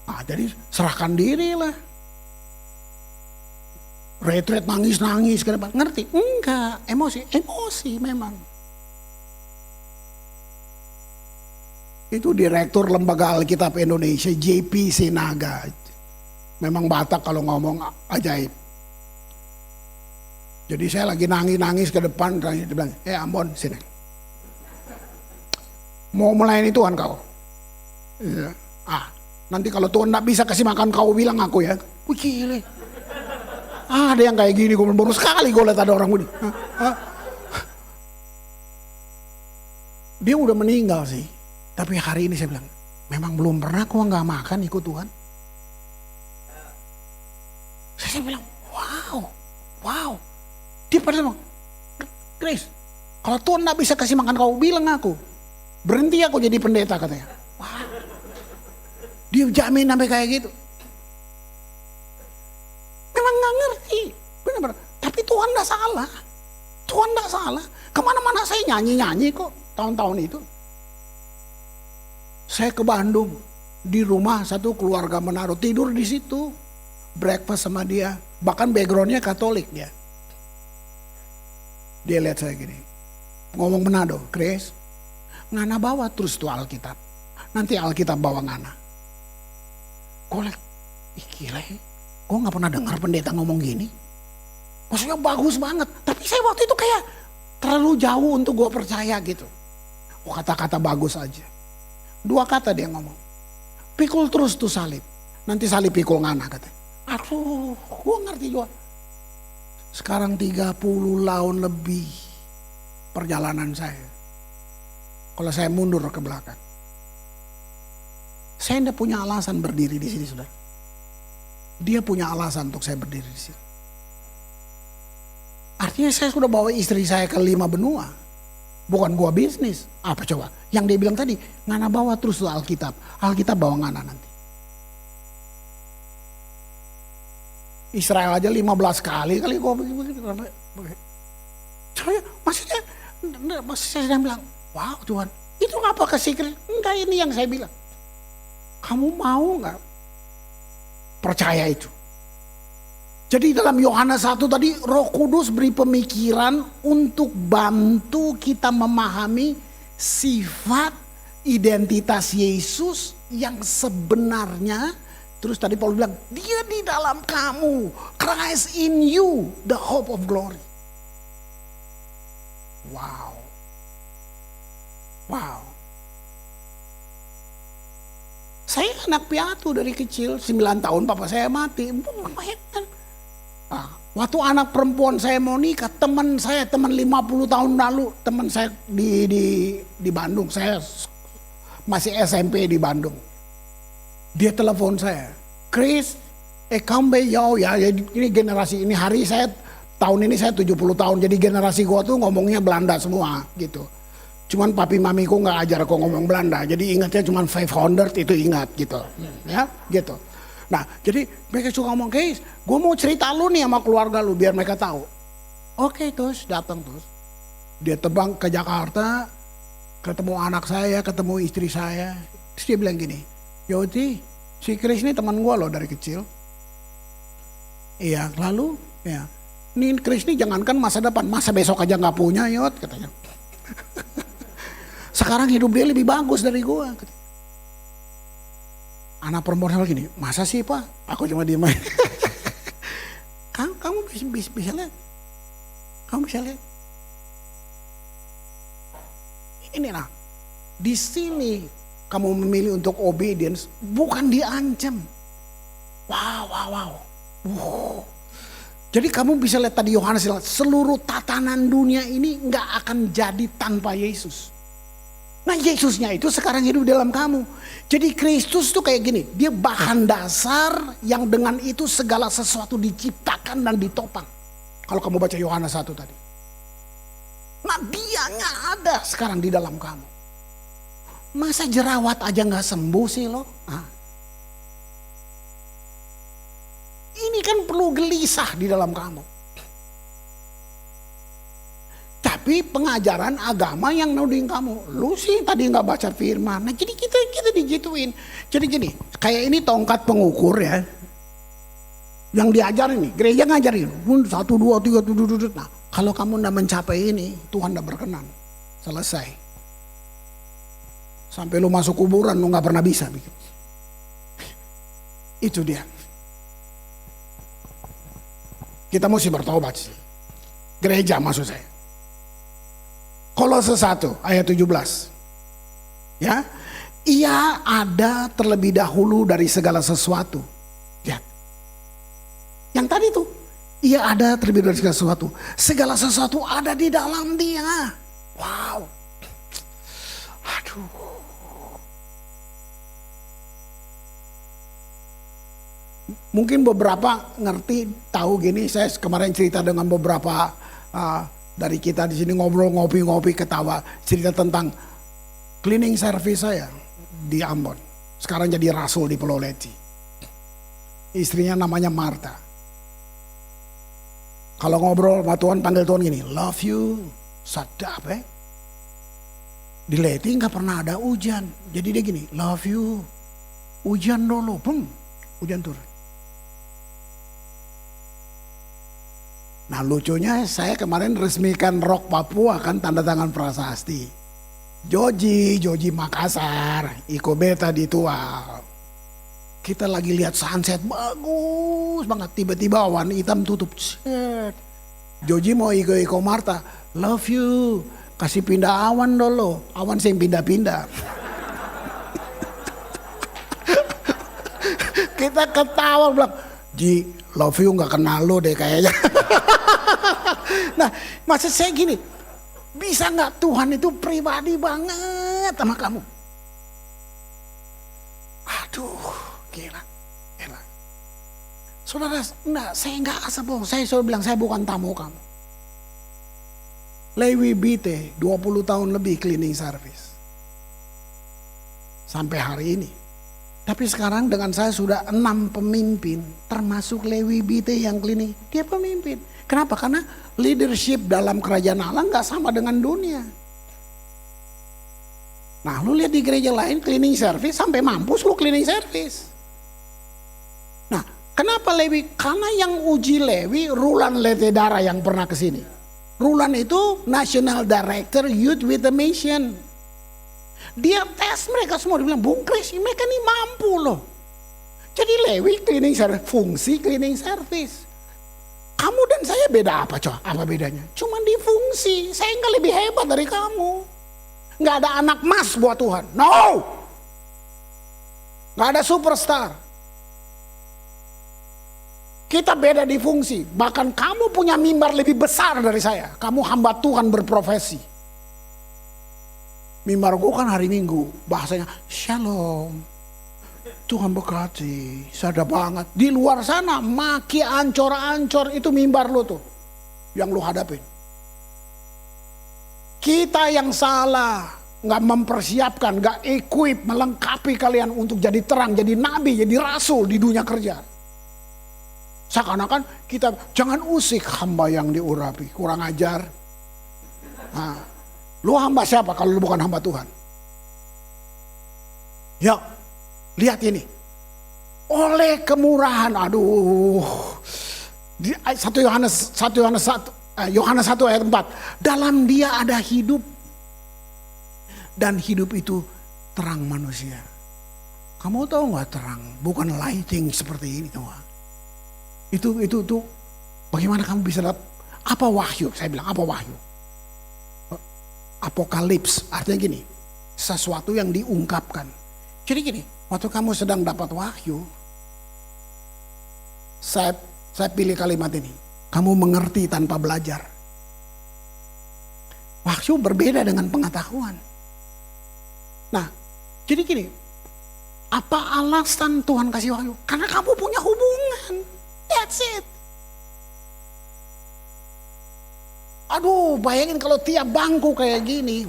Nah, jadi serahkan diri lah. Retret nangis ke depan. Ngerti? Enggak, emosi memang. Itu direktur Lembaga Alkitab Indonesia, JP Sinaga. Memang Batak kalau ngomong ajaib. Jadi saya lagi nangis ke depan, dia bilang, Ambon sini. Mau melayani Tuhan kau? Iya. Nanti kalau Tuhan gak bisa kasih makan kau bilang aku ya. Wih gile. Ada yang kayak gini, gue baru sekali gue lihat ada orang begini. Dia udah meninggal sih. Tapi hari ini saya bilang, memang belum pernah kok gak makan ikut Tuhan. Saya bilang, wow. Dia pada bilang, Chris, kalau Tuhan gak bisa kasih makan kau, bilang aku. Berhenti aku jadi pendeta katanya. Wah, dia jamin sampai kayak gitu. Memang gak ngerti, benar-benar. Tapi Tuhan gak salah. Tuhan gak salah. Kemana-mana saya nyanyi-nyanyi kok tahun-tahun itu. Saya ke Bandung, di rumah satu keluarga menaruh, tidur di situ, breakfast sama dia, bahkan backgroundnya Katolik dia. Dia lihat saya gini, ngomong Manado, Chris, Ngana bawa terus tuh Alkitab, nanti Alkitab bawa Ngana. Gue liat, ih gila ya. Gue gak pernah dengar pendeta ngomong gini. Maksudnya bagus banget. Tapi saya waktu itu kayak terlalu jauh untuk gue percaya gitu. Oh, kata-kata bagus aja. 2 kata dia ngomong. Pikul terus tuh salib. Nanti salib pikul ngana katanya. Aduh, gue ngerti juga. Sekarang 30 tahun lebih perjalanan saya. Kalau saya mundur ke belakang. Saya tidak punya alasan berdiri di sini, saudara. Dia punya alasan untuk saya berdiri di sini. Artinya saya sudah bawa istri saya ke 5 benua. Bukan gua bisnis. Apa coba? Yang dia bilang tadi, ngana bawa terus tuh Alkitab. Alkitab bawa ngana nanti. Israel aja 15 kali gua begitu. Maksudnya saya sedang bilang, wow Tuhan, itu apa kesikir? Enggak, ini yang saya bilang. Kamu mau gak percaya itu? Jadi dalam Yohanes 1 tadi Roh Kudus beri pemikiran untuk bantu kita memahami sifat identitas Yesus yang sebenarnya. Terus tadi Paulus bilang, dia di dalam kamu, Christ in you, the hope of glory. Wow. Wow. Saya anak piatu dari kecil, 9 tahun papa saya mati. Nah, waktu anak perempuan saya mau nikah, teman 50 tahun lalu, teman saya di Bandung, saya masih SMP di Bandung. Dia telepon saya, Chris, kamu jauh ya, ini generasi ini hari saya, tahun ini saya 70 tahun, jadi generasi gua tuh ngomongnya Belanda semua gitu. Cuman papi mamiku nggak ajar kok ngomong Belanda, jadi ingatnya cuman 500 itu ingat gitu, ya gitu. Nah jadi mereka suka ngomong, guys, gue mau cerita lu nih sama keluarga lu biar mereka tahu. Oke, terus datang terus, dia terbang ke Jakarta, ketemu anak saya, ketemu istri saya, terus dia bilang gini, Yoti, si Chris ini teman gue loh dari kecil. Iya, lalu ya, ini Chris ini jangankan masa depan, masa besok aja nggak punya, Yot katanya. Sekarang hidup dia lebih bagus dari gue. Anak perempuan saya gini, masa sih Pak? Aku cuma diem aja. Kamu bisa lihat. Kamu bisa lihat. Ini nah, di sini kamu memilih untuk obedience, bukan diancam. Wow. Jadi kamu bisa lihat tadi Yohanes bilang, seluruh tatanan dunia ini nggak akan jadi tanpa Yesus. Nah Yesusnya itu sekarang hidup dalam kamu. Jadi Kristus tuh kayak gini, dia bahan dasar yang dengan itu segala sesuatu diciptakan dan ditopang. Kalau kamu baca Yohanes 1 tadi. Nah dianya ada sekarang di dalam kamu. Masa jerawat aja gak sembuh sih lo? Ini kan perlu gelisah di dalam kamu. Tapi pengajaran agama yang nuding kamu, lu sih tadi nggak baca firman. Nah jadi kita digituin. Jadi gini, kayak ini tongkat pengukur ya, yang diajarin nih, gereja ngajarin, 1, 2, 3, nah kalau kamu nggak mencapai ini, Tuhan nggak berkenan, selesai. Sampai lu masuk kuburan, lu nggak pernah bisa bikin. Itu dia. Kita mesti bertobat sih. Gereja maksud saya. Kolose 1 ayat 17. Ya. Ia ada terlebih dahulu dari segala sesuatu. Ya. Yang tadi tuh, ia ada terlebih dahulu dari segala sesuatu. Segala sesuatu ada di dalam dia. Wow. Aduh. Mungkin beberapa ngerti, tahu gini, saya kemarin cerita dengan beberapa dari kita di sini ngobrol, ngopi-ngopi, ketawa, cerita tentang cleaning service saya di Ambon. Sekarang jadi rasul di Pulau Leci. Istrinya namanya Marta. Kalau ngobrol sama Tuhan, panggil Tuhan gini, love you, sadap Di Leti nggak pernah ada hujan, jadi dia gini, love you, hujan dulu, hujan turun. Nah lucunya saya kemarin resmikan Rock Papua kan tanda tangan prasasti. Joji Makassar, Iko Beta ditual. Kita lagi lihat sunset bagus banget. Tiba-tiba awan hitam tutup. Set. Joji mau iko Marta. Love you. Kasih pindah awan dulu. Awan sing pindah-pindah. Kita ketawa bilang. Ji, love you gak kenal lo deh kayaknya. Nah, maksud saya gini. Bisa gak Tuhan itu pribadi banget sama kamu? Aduh. Gila. Saudara, enggak, saya enggak asal bohong. Saya selalu bilang, saya bukan tamu kamu. Lewi Bite, 20 tahun lebih cleaning service. Sampai hari ini. Tapi sekarang dengan saya sudah 6 pemimpin, termasuk Lewi Bite yang cleaning. Dia pemimpin. Kenapa? Karena leadership dalam kerajaan Allah enggak sama dengan dunia. Nah, lu lihat di gereja lain cleaning service, sampai mampus lu cleaning service. Nah, kenapa Lewi? Karena yang uji Lewi, Rulan Letedara yang pernah ke sini. Rulan itu National Director Youth with a Mission. Dia tes mereka semua, dia bilang, Bung Kris, mereka ini mampu loh. Jadi Lewi cleaning service, fungsi cleaning service. Kamu dan saya beda apa coy? Apa bedanya? Cuma di fungsi, saya nggak lebih hebat dari kamu. Nggak ada anak emas buat Tuhan, no. Nggak ada superstar. Kita beda di fungsi. Bahkan kamu punya mimbar lebih besar dari saya. Kamu hamba Tuhan berprofesi. Mimbarku kan hari Minggu. Bahasanya shalom. Tuhan berkati. Sadar banget. Di luar sana maki ancor-ancor itu mimbar lo tuh. Yang lo hadapin. Kita yang salah. Gak mempersiapkan, gak equip, melengkapi kalian untuk jadi terang, jadi nabi, jadi rasul di dunia kerja. Seakan-akan kita jangan usik hamba yang diurapi, kurang ajar. Nah, lu hamba siapa kalau lu bukan hamba Tuhan? Ya, lihat ini. Oleh kemurahan, di 1 Yohanes 1 ayat 4. Dalam dia ada hidup. Dan hidup itu terang manusia. Kamu tahu gak terang? Bukan lighting seperti ini tuh. Itu bagaimana kamu bisa dapat apa wahyu? Saya bilang apa wahyu? Apokalips artinya gini, sesuatu yang diungkapkan. Jadi gini, waktu kamu sedang dapat wahyu, saya pilih kalimat ini, kamu mengerti tanpa belajar. Wahyu berbeda dengan pengetahuan. Nah, jadi gini, apa alasan Tuhan kasih wahyu? Karena kamu punya hubungan. That's it. Aduh, bayangin kalau tiap bangku kayak gini.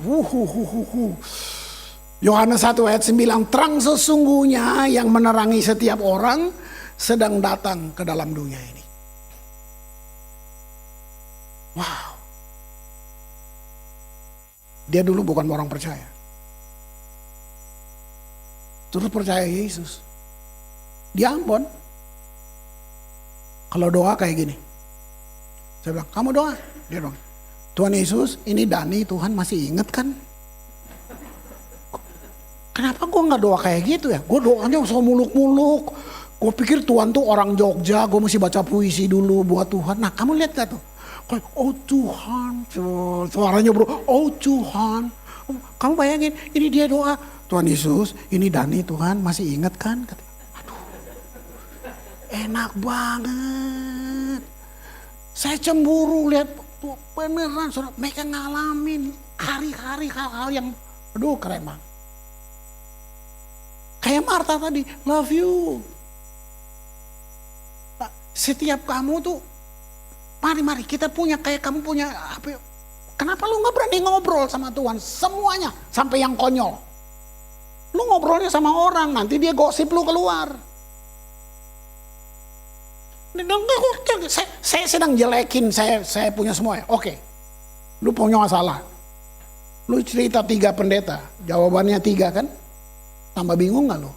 Yohanes 1 ayat 9, terang sesungguhnya yang menerangi setiap orang sedang datang ke dalam dunia ini. Wow. Dia dulu bukan orang percaya. Terus percaya Yesus. Di Ambon. Kalau doa kayak gini. Saya bilang, kamu doa. Dia bilang, Tuhan Yesus, ini Dani, Tuhan masih inget kan? Kenapa gue gak doa kayak gitu ya? Gue doanya so muluk-muluk. Gue pikir Tuhan tuh orang Jogja, gue mesti baca puisi dulu buat Tuhan. Nah, kamu lihat gak tuh? Oh Tuhan, suaranya bro, oh Tuhan. Kamu bayangin, ini dia doa. Tuhan Yesus, ini Dani, Tuhan masih inget kan? Enak banget. Saya cemburu lihat beneran saudara, mereka ngalamin hari-hari hal-hal yang keren banget. Kayak Marta tadi, love you. Nah, setiap kamu tuh, mari kita punya kayak kamu punya apa? Kenapa lu nggak berani ngobrol sama Tuhan semuanya sampai yang konyol? Lu ngobrolnya sama orang, nanti dia gosip lu keluar. Saya sedang jelekin, saya punya semua ya. Oke, lu punya masalah. Lu cerita 3 pendeta, jawabannya 3 kan? Tambah bingung gak lu?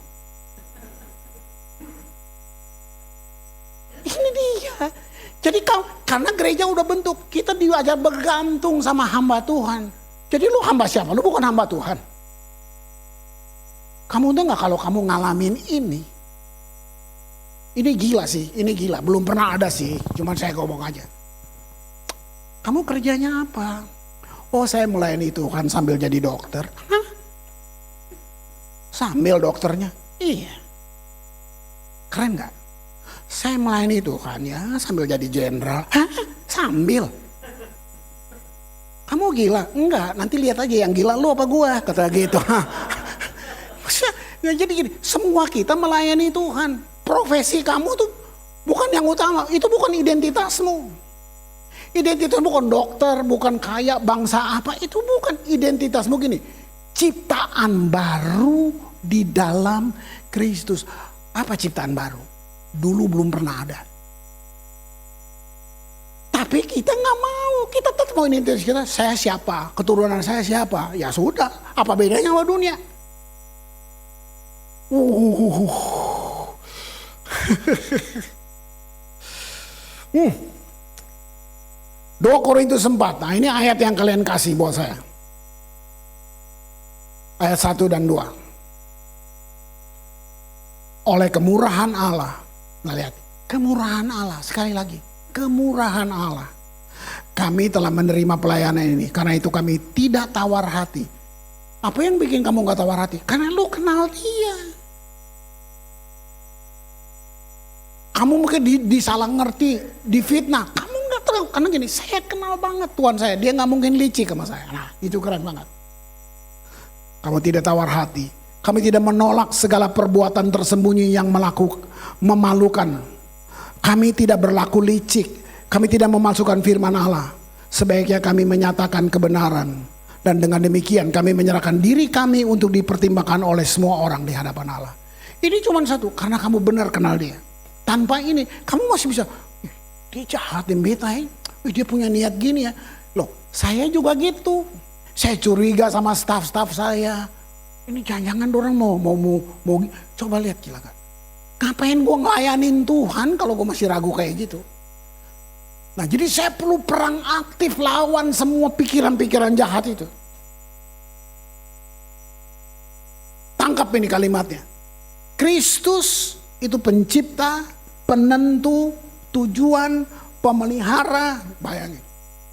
Ini dia. Jadi karena gereja udah bentuk, kita diajar bergantung sama hamba Tuhan. Jadi lu hamba siapa? Lu bukan hamba Tuhan. Kamu tuh gak kalau kamu ngalamin ini, Ini gila sih, ini gila. Belum pernah ada sih, cuman saya ngomong aja. Kamu kerjanya apa? Oh, saya melayani Tuhan sambil jadi dokter. Hah? Sambil dokternya? Iya. Keren gak? Saya melayani Tuhan ya sambil jadi jenderal. Hah? Sambil? Kamu gila? Enggak, nanti lihat aja yang gila lu apa gua, kata gitu. Ya, jadi gini, semua kita melayani Tuhan. Profesi kamu tuh bukan yang utama, itu bukan identitasmu. Identitas bukan dokter, bukan kaya, bangsa apa, itu bukan identitasmu. Gini, ciptaan baru di dalam Kristus. Apa ciptaan baru? Dulu belum pernah ada. Tapi kita nggak mau, kita tetap mau identitas kita. Saya siapa? Keturunan saya siapa? Ya sudah, apa bedanya sama dunia? 2 Korintus 4. Nah, ini ayat yang kalian kasih buat saya. Ayat 1 dan 2. Oleh kemurahan Allah. Nah, lihat, kemurahan Allah, sekali lagi, kemurahan Allah. Kami telah menerima pelayanan ini, karena itu kami tidak tawar hati. Apa yang bikin kamu gak tawar hati? Karena lu kenal dia. Kamu mungkin disalah ngerti, difitnah. Kamu gak tahu, karena gini, saya kenal banget Tuhan saya. Dia gak mungkin licik sama saya. Nah, itu keren banget. Kamu tidak tawar hati. Kami tidak menolak segala perbuatan tersembunyi yang memalukan. Kami tidak berlaku licik. Kami tidak memalsukan firman Allah. Sebaiknya kami menyatakan kebenaran. Dan dengan demikian kami menyerahkan diri kami untuk dipertimbangkan oleh semua orang di hadapan Allah. Ini cuma satu, karena kamu benar kenal dia. Tanpa ini, kamu masih bisa, dia jahatin beta ya. Dia punya niat gini ya. Loh, saya juga gitu. Saya curiga sama staf-staf saya. Ini jangan-jangan orang mau coba lihat gila kan. Ngapain gue ngelayanin Tuhan kalau gue masih ragu kayak gitu. Nah, jadi saya perlu perang aktif lawan semua pikiran-pikiran jahat itu. Tangkap ini kalimatnya. Kristus itu pencipta, penentu, tujuan, pemelihara. Bayangin.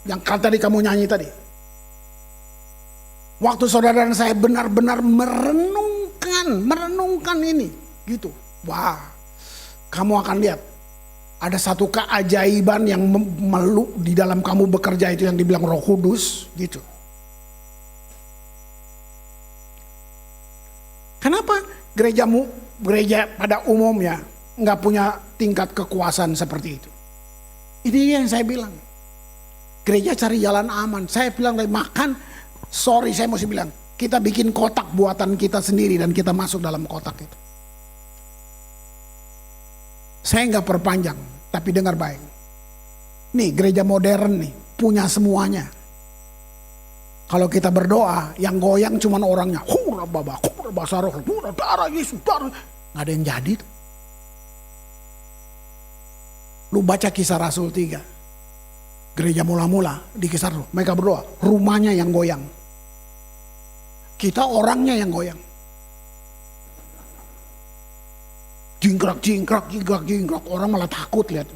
Yang tadi kamu nyanyi tadi. Waktu saudara dan saya benar-benar merenungkan ini. Gitu. Wah, kamu akan lihat. Ada satu keajaiban yang meluk di dalam kamu bekerja itu yang dibilang Roh Kudus. Gitu. Kenapa gereja pada umumnya nggak punya tingkat kekuasaan seperti itu? Ini yang saya bilang. Gereja cari jalan aman. Saya bilang dari makan. Sorry, saya mesti bilang, kita bikin kotak buatan kita sendiri dan kita masuk dalam kotak itu. Saya nggak perpanjang, tapi dengar baik. Nih gereja modern nih, punya semuanya. Kalau kita berdoa, yang goyang cuman orangnya. Hura baba, hura basaroh, hura darah Yesus, darah. Nggak ada yang jadi. Lu baca Kisah Rasul 3. Gereja mula-mula di Kisah Rasul, mereka berdoa, rumahnya yang goyang. Kita orangnya yang goyang. Jingkrak, orang malah takut lihat.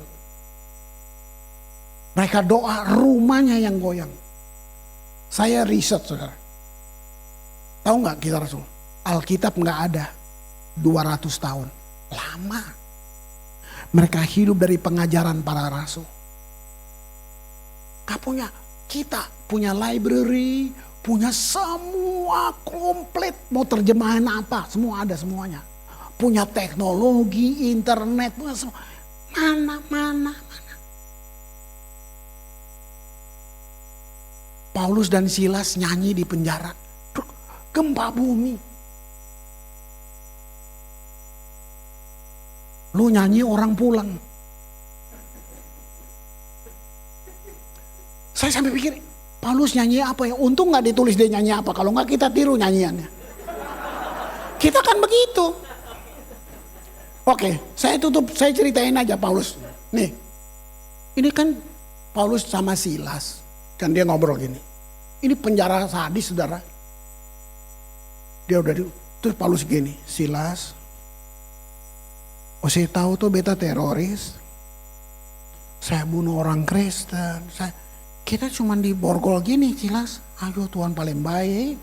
Mereka doa, rumahnya yang goyang. Saya riset, saudara. Tahu nggak Kisah Rasul? Alkitab nggak ada 200 tahun. Lama. Mereka hidup dari pengajaran para rasul. Kita punya library, punya semua komplit. Mau terjemahan apa, semua ada semuanya. Punya teknologi, internet, punya semua. Mana. Paulus dan Silas nyanyi di penjara. Gempa bumi. Lu nyanyi orang pulang. Saya sampai pikir, Paulus nyanyi apa ya? Untung gak ditulis dia nyanyi apa. Kalau gak kita tiru nyanyiannya. Kita kan begitu. Oke, saya ceritain aja Paulus. Nih, ini kan Paulus sama Silas. Kan dia ngobrol gini. Ini penjara sadis, saudara. Terus Paulus gini, Silas, saya tahu tuh beta teroris. Saya bunuh orang Kristen. Kita cuma di borgol gini jelas. Ayo Tuhan paling baik.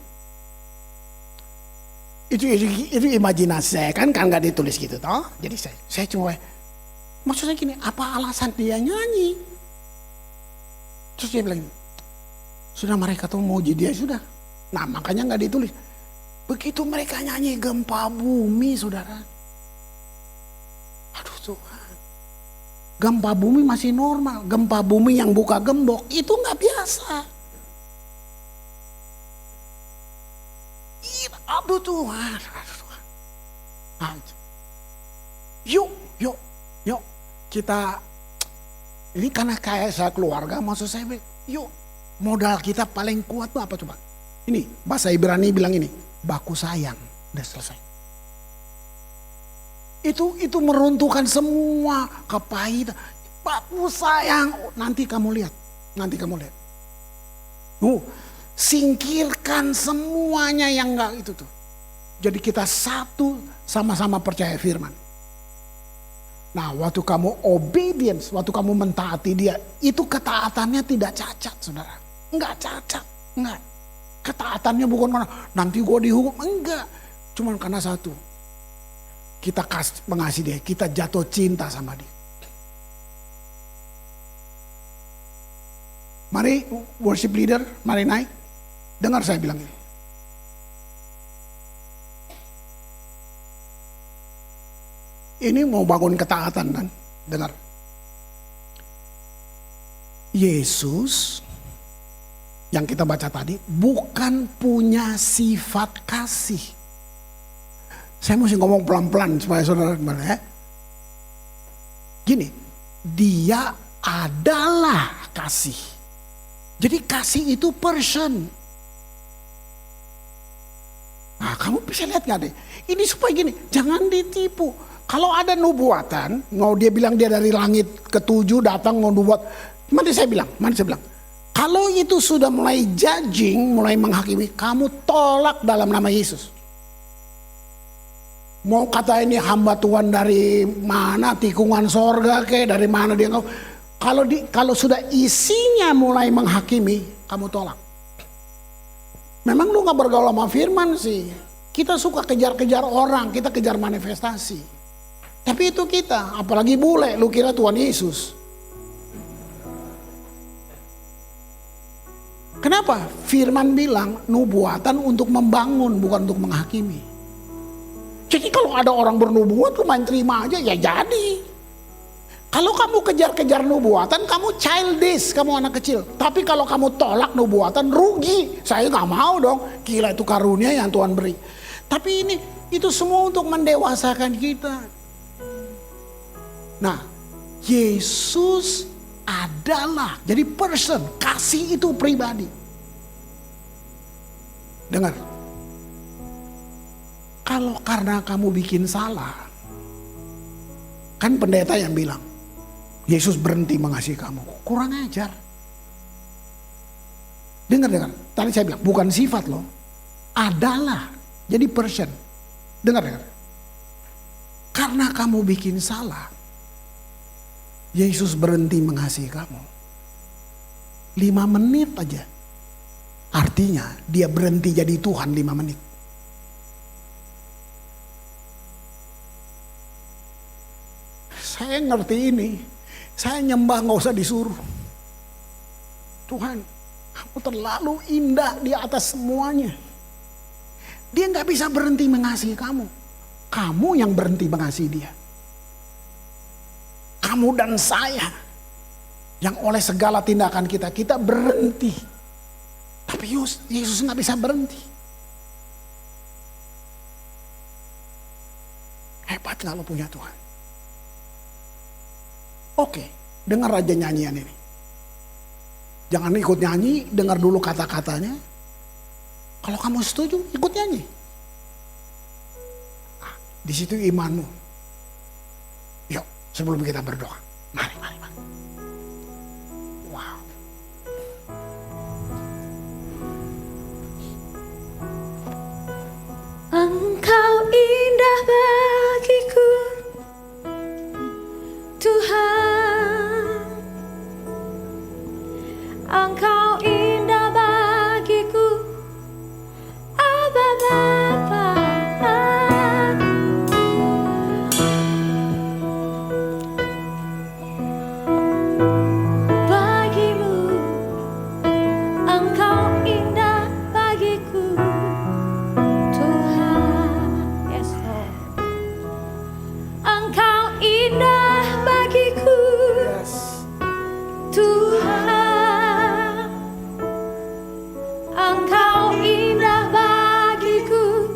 Itu imajinasi saya kan nggak ditulis gitu toh. Jadi saya cuma maksudnya gini, apa alasan dia nyanyi? Terus dia bilang, sudah mereka tuh mau dia sudah. Nah makanya nggak ditulis. Begitu mereka nyanyi gempa bumi saudara. Aduh Tuhan. Gempa bumi masih normal. Gempa bumi yang buka gembok itu nggak biasa. Aduh Tuhan. Yuk. Kita, ini karena kayak saya keluarga, maksud saya, yuk modal kita paling kuat tuh apa coba? Ini bahasa Ibrani bilang ini, baku sayang. Udah selesai. Itu meruntuhkan semua kepahitan. Baku sayang, nanti kamu lihat. Singkirkan semuanya yang enggak itu tuh. Jadi kita satu sama-sama percaya firman. Nah, waktu kamu obedience, waktu kamu mentaati dia, itu ketaatannya tidak cacat, saudara. Enggak cacat, enggak. Ketaatannya bukan karena nanti gue dihukum, enggak. Cuman karena satu. Kita mengasihi dia, kita jatuh cinta sama dia. Mari worship leader, mari naik. Dengar saya bilang ini. Ini mau bangun ketaatan kan? Dengar. Yesus yang kita baca tadi bukan punya sifat kasih. Saya mesti ngomong pelan-pelan supaya saudara ya. Gini, dia adalah kasih. Jadi kasih itu person. Nah kamu bisa lihat gak deh? Ini supaya gini, jangan ditipu. Kalau ada nubuatan, mau dia bilang dia dari langit ketujuh datang mau nubuat. Mana saya bilang? Kalau itu sudah mulai judging, mulai menghakimi, kamu tolak dalam nama Yesus. Mau kata ini hamba Tuhan dari mana, tikungan sorga ke, dari mana dia ngomong. Kalau sudah isinya mulai menghakimi, kamu tolak. Memang lu gak bergaul sama firman sih. Kita suka kejar-kejar orang, kita kejar manifestasi. Tapi itu kita, apalagi bule, lu kira Tuhan Yesus. Kenapa? Firman bilang nubuatan untuk membangun, bukan untuk menghakimi. Jadi kalau ada orang bernubuat, lu main terima aja, ya jadi. Kalau kamu kejar-kejar nubuatan, kamu childish, kamu anak kecil. Tapi kalau kamu tolak nubuatan, rugi. Saya gak mau dong, gila itu karunia yang Tuhan beri. Tapi itu semua untuk mendewasakan kita. Nah, Yesus adalah, jadi person, kasih itu pribadi. Dengar. Kalau karena kamu bikin salah, kan pendeta yang bilang, Yesus berhenti mengasihi kamu. Kurang ajar. Dengar. Tadi saya bilang, bukan sifat loh. Adalah. Jadi person. Dengar. Karena kamu bikin salah, Yesus berhenti mengasihi kamu. 5 menit aja. Artinya dia berhenti jadi Tuhan 5 menit. Saya ngerti ini. Saya nyembah gak usah disuruh. Tuhan, kamu terlalu indah di atas semuanya. Dia gak bisa berhenti mengasihi kamu. Kamu yang berhenti mengasihi dia. Kamu dan saya. Yang oleh segala tindakan kita berhenti. Tapi Yesus gak bisa berhenti. Hebat gak lo punya Tuhan? Oke, dengar aja nyanyian ini. Jangan ikut nyanyi, dengar dulu kata-katanya. Kalau kamu setuju, ikut nyanyi. Nah, di situ imanmu. Yuk, sebelum kita berdoa. Mari. Wow. Engkau indah bagiku, Engkau indah bagiku,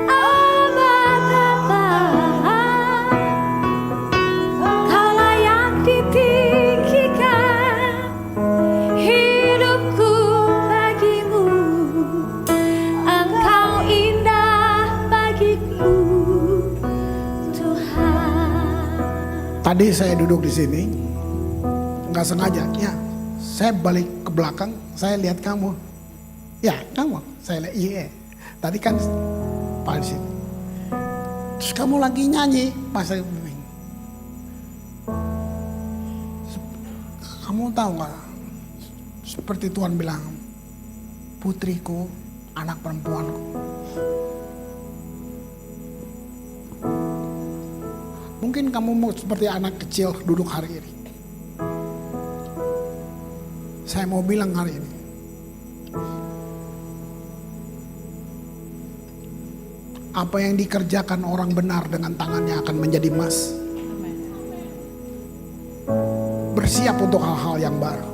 Abba Bapa. Kau layak ditinggikan, hidupku bagimu. Engkau indah bagiku, Tuhan. Tadi saya duduk di sini, nggak sengaja, ya. Saya balik ke belakang, saya lihat kamu. Ya, kamu. Saya lihat, iya. Tadi kan Pak di sini. Terus kamu lagi nyanyi, pas saya bingung. Kamu tahu nggak? Seperti Tuhan bilang, putriku, anak perempuanku. Mungkin kamu mau seperti anak kecil duduk hari ini. Saya mau bilang hari ini, apa yang dikerjakan orang benar dengan tangannya akan menjadi emas. Bersiap untuk hal-hal yang baru.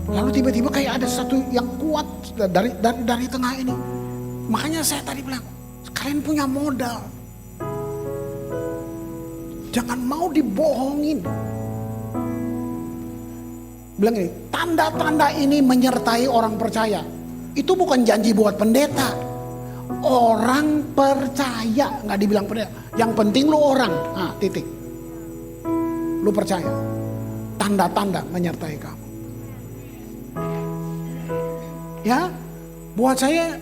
Lalu tiba-tiba kayak ada satu yang kuat dari tengah ini. Makanya saya tadi bilang, kalian punya modal. Jangan mau dibohongin. Bilang ini, tanda-tanda ini menyertai orang percaya. Itu bukan janji buat pendeta. Orang percaya, nggak dibilang pendeta. Yang penting lu orang, nah, titik. Lu percaya. Tanda-tanda menyertai kamu. Ya, buat saya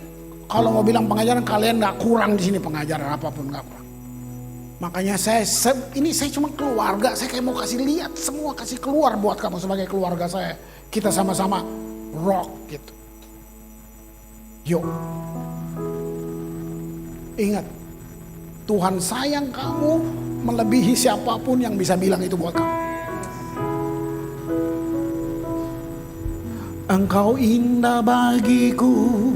kalau mau bilang pengajaran, kalian nggak kurang di sini pengajaran apapun, nggak kurang. Makanya saya cuma keluarga, saya kayak mau kasih lihat semua, kasih keluar buat kamu sebagai keluarga saya. Kita sama-sama rock gitu. Yuk. Ingat, Tuhan sayang kamu melebihi siapapun yang bisa bilang itu buat kamu. Engkau indah bagiku,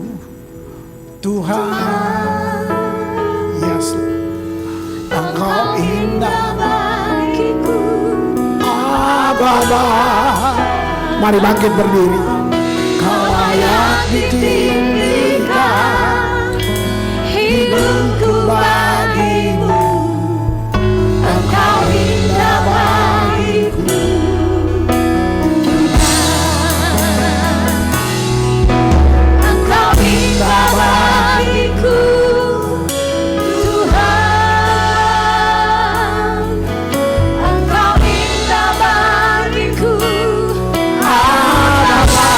Tuhan. Yes. Engkau indah bagiku, Abba. Mari bangkit berdiri. Kau layak ditinggikan, hidupku bagimu. Engkau indah bagiku, Engkau indah bagiku, Tuhan. Engkau indah bagiku, Abba.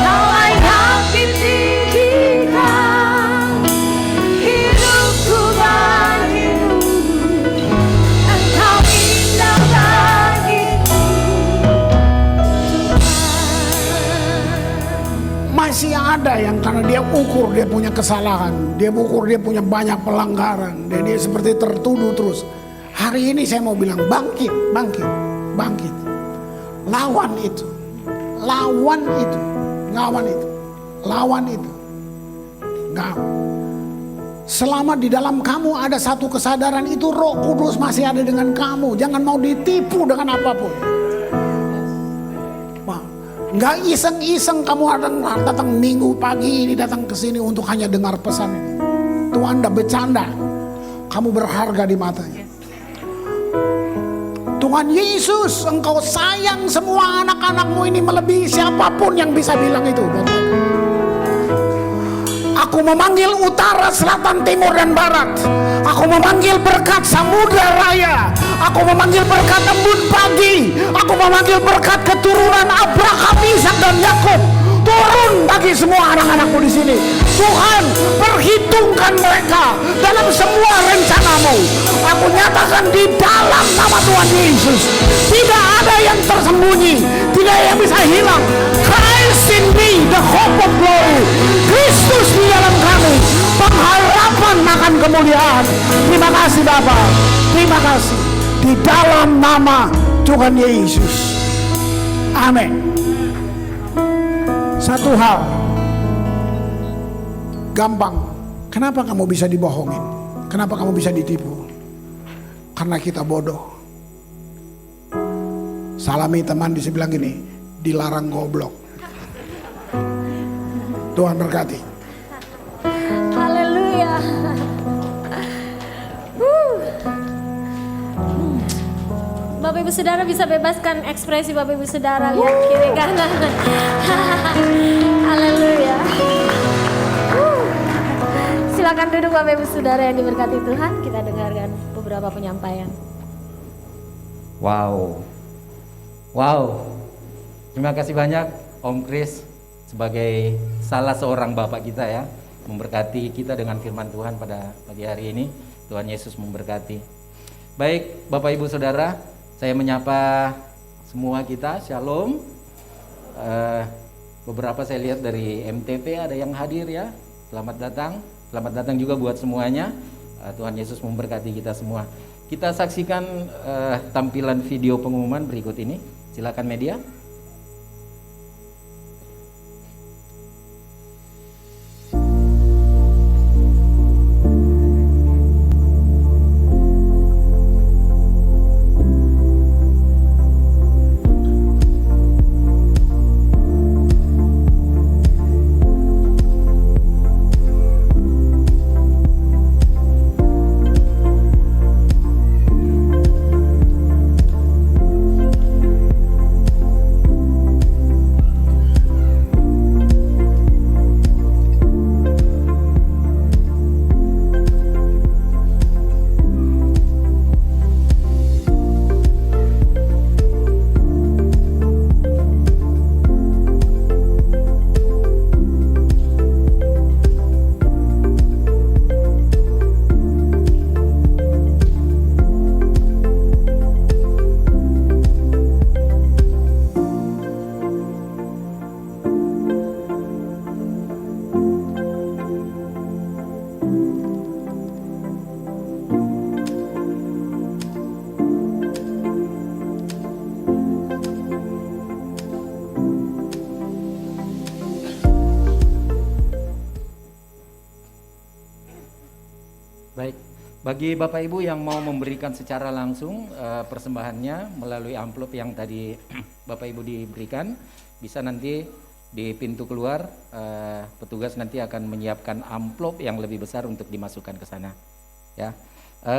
Kau layak ditinggikan, hidupku bagimu. Engkau indah bagiku, masih ada yang karena dia ukur dia punya kesalahan, dia ukur dia punya banyak pelanggaran, dan dia seperti tertuduh terus. Hari ini saya mau bilang bangkit, bangkit, bangkit. Lawan itu, lawan itu, lawan itu, lawan itu. Nggak. Selama di dalam kamu ada satu kesadaran itu, Roh Kudus masih ada dengan kamu. Jangan mau ditipu dengan apapun. Nggak iseng-iseng kamu datang minggu pagi ini, datang ke sini untuk hanya dengar pesan ini. Tuhan nggak bercanda. Kamu berharga di matanya. Tuhan Yesus, Engkau sayang semua anak-anakmu ini melebihi siapapun yang bisa bilang itu. Aku memanggil utara, selatan, timur, dan barat. Aku memanggil berkat samudra raya. Aku memanggil berkat embun pagi. Aku memanggil berkat keturunan Abraham, Ishak, dan Yakub turun bagi semua anak-anakmu di sini. Tuhan, perhitungkan mereka dalam semua rencanamu. Aku nyatakan di dalam nama Tuhan Yesus, tidak ada yang tersembunyi, tidak ada yang bisa hilang. Christ in me, the hope of glory. Kristus di dalam kami, pengharapan akan kemuliaan. Terima kasih Bapa, terima kasih. Di dalam nama Tuhan Yesus. Amin. Satu hal gampang, kenapa kamu bisa dibohongin? Kenapa kamu bisa ditipu? Karena kita bodoh. Salami teman di sebelah gini, dilarang goblok. Tuhan berkati. Haleluya. Bapak Ibu Saudara bisa bebaskan ekspresi Bapak Ibu Saudara, lihat kiri kanan. Haleluya. Silakan duduk Bapak Ibu Saudara yang diberkati Tuhan. Kita dengarkan beberapa penyampaian. Wow. Terima kasih banyak Om Kris sebagai salah seorang Bapak kita ya, memberkati kita dengan firman Tuhan pada pagi hari ini. Tuhan Yesus memberkati. Baik Bapak Ibu Saudara, saya menyapa semua kita, Shalom. Beberapa saya lihat dari MTP ada yang hadir ya, selamat datang juga buat semuanya. Tuhan Yesus memberkati kita semua. Kita saksikan tampilan video pengumuman berikut ini. Silakan media. Baik, bagi Bapak Ibu yang mau memberikan secara langsung persembahannya melalui amplop yang tadi Bapak Ibu diberikan, bisa nanti di pintu keluar petugas nanti akan menyiapkan amplop yang lebih besar untuk dimasukkan ke sana. Ya.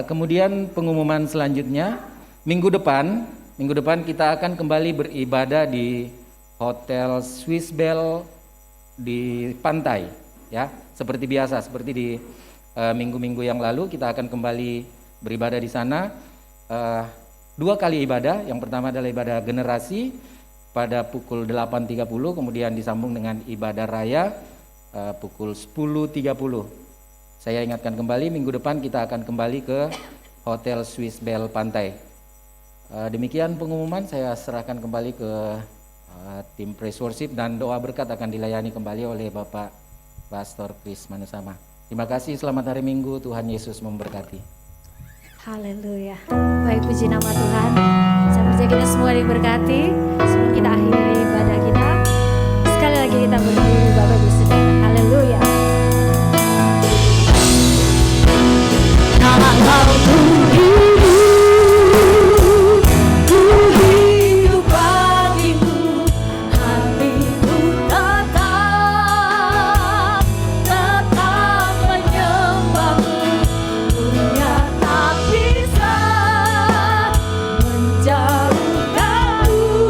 Kemudian pengumuman selanjutnya, minggu depan kita akan kembali beribadah di Hotel Swiss Bell di pantai, ya, seperti biasa, seperti di minggu-minggu yang lalu kita akan kembali beribadah di sana. 2 kali ibadah. Yang pertama adalah ibadah generasi pada pukul 8.30, kemudian disambung dengan ibadah raya pukul 10.30. Saya ingatkan kembali, minggu depan kita akan kembali ke Hotel Swiss Bell Pantai. Demikian pengumuman, saya serahkan kembali ke tim praise worship, dan doa berkat akan dilayani kembali oleh Bapak Pastor Kris Manusama. Terima kasih, selamat hari Minggu, Tuhan Yesus memberkati. Haleluya. Baik, puji nama Tuhan. Saya percaya kita semua diberkati. Sebelum kita akhiri ibadah kita, sekali lagi kita berdiri Bapak Ibu Saudara. Haleluya. Jauhkanmu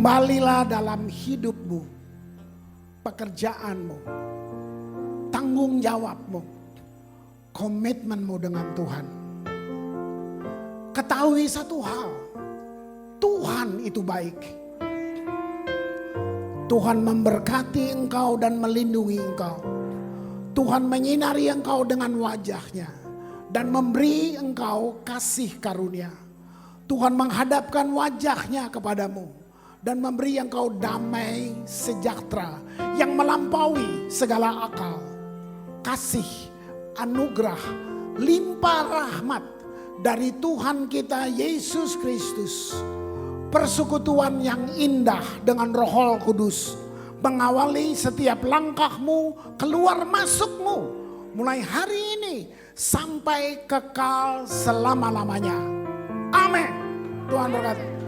Kembalilah dalam hidupmu, pekerjaanmu, tanggung jawabmu, komitmenmu dengan Tuhan. Ketahui satu hal, Tuhan itu baik. Tuhan memberkati engkau dan melindungi engkau. Tuhan menyinari engkau dengan wajahnya dan memberi engkau kasih karunia. Tuhan menghadapkan wajahnya kepadamu dan memberi engkau damai sejahtera yang melampaui segala akal. Kasih, anugerah, limpah rahmat dari Tuhan kita Yesus Kristus. Persekutuan yang indah dengan Roh Kudus mengawali setiap langkahmu, keluar masukmu mulai hari ini sampai kekal selama-lamanya. Amin. Tuhan berkata.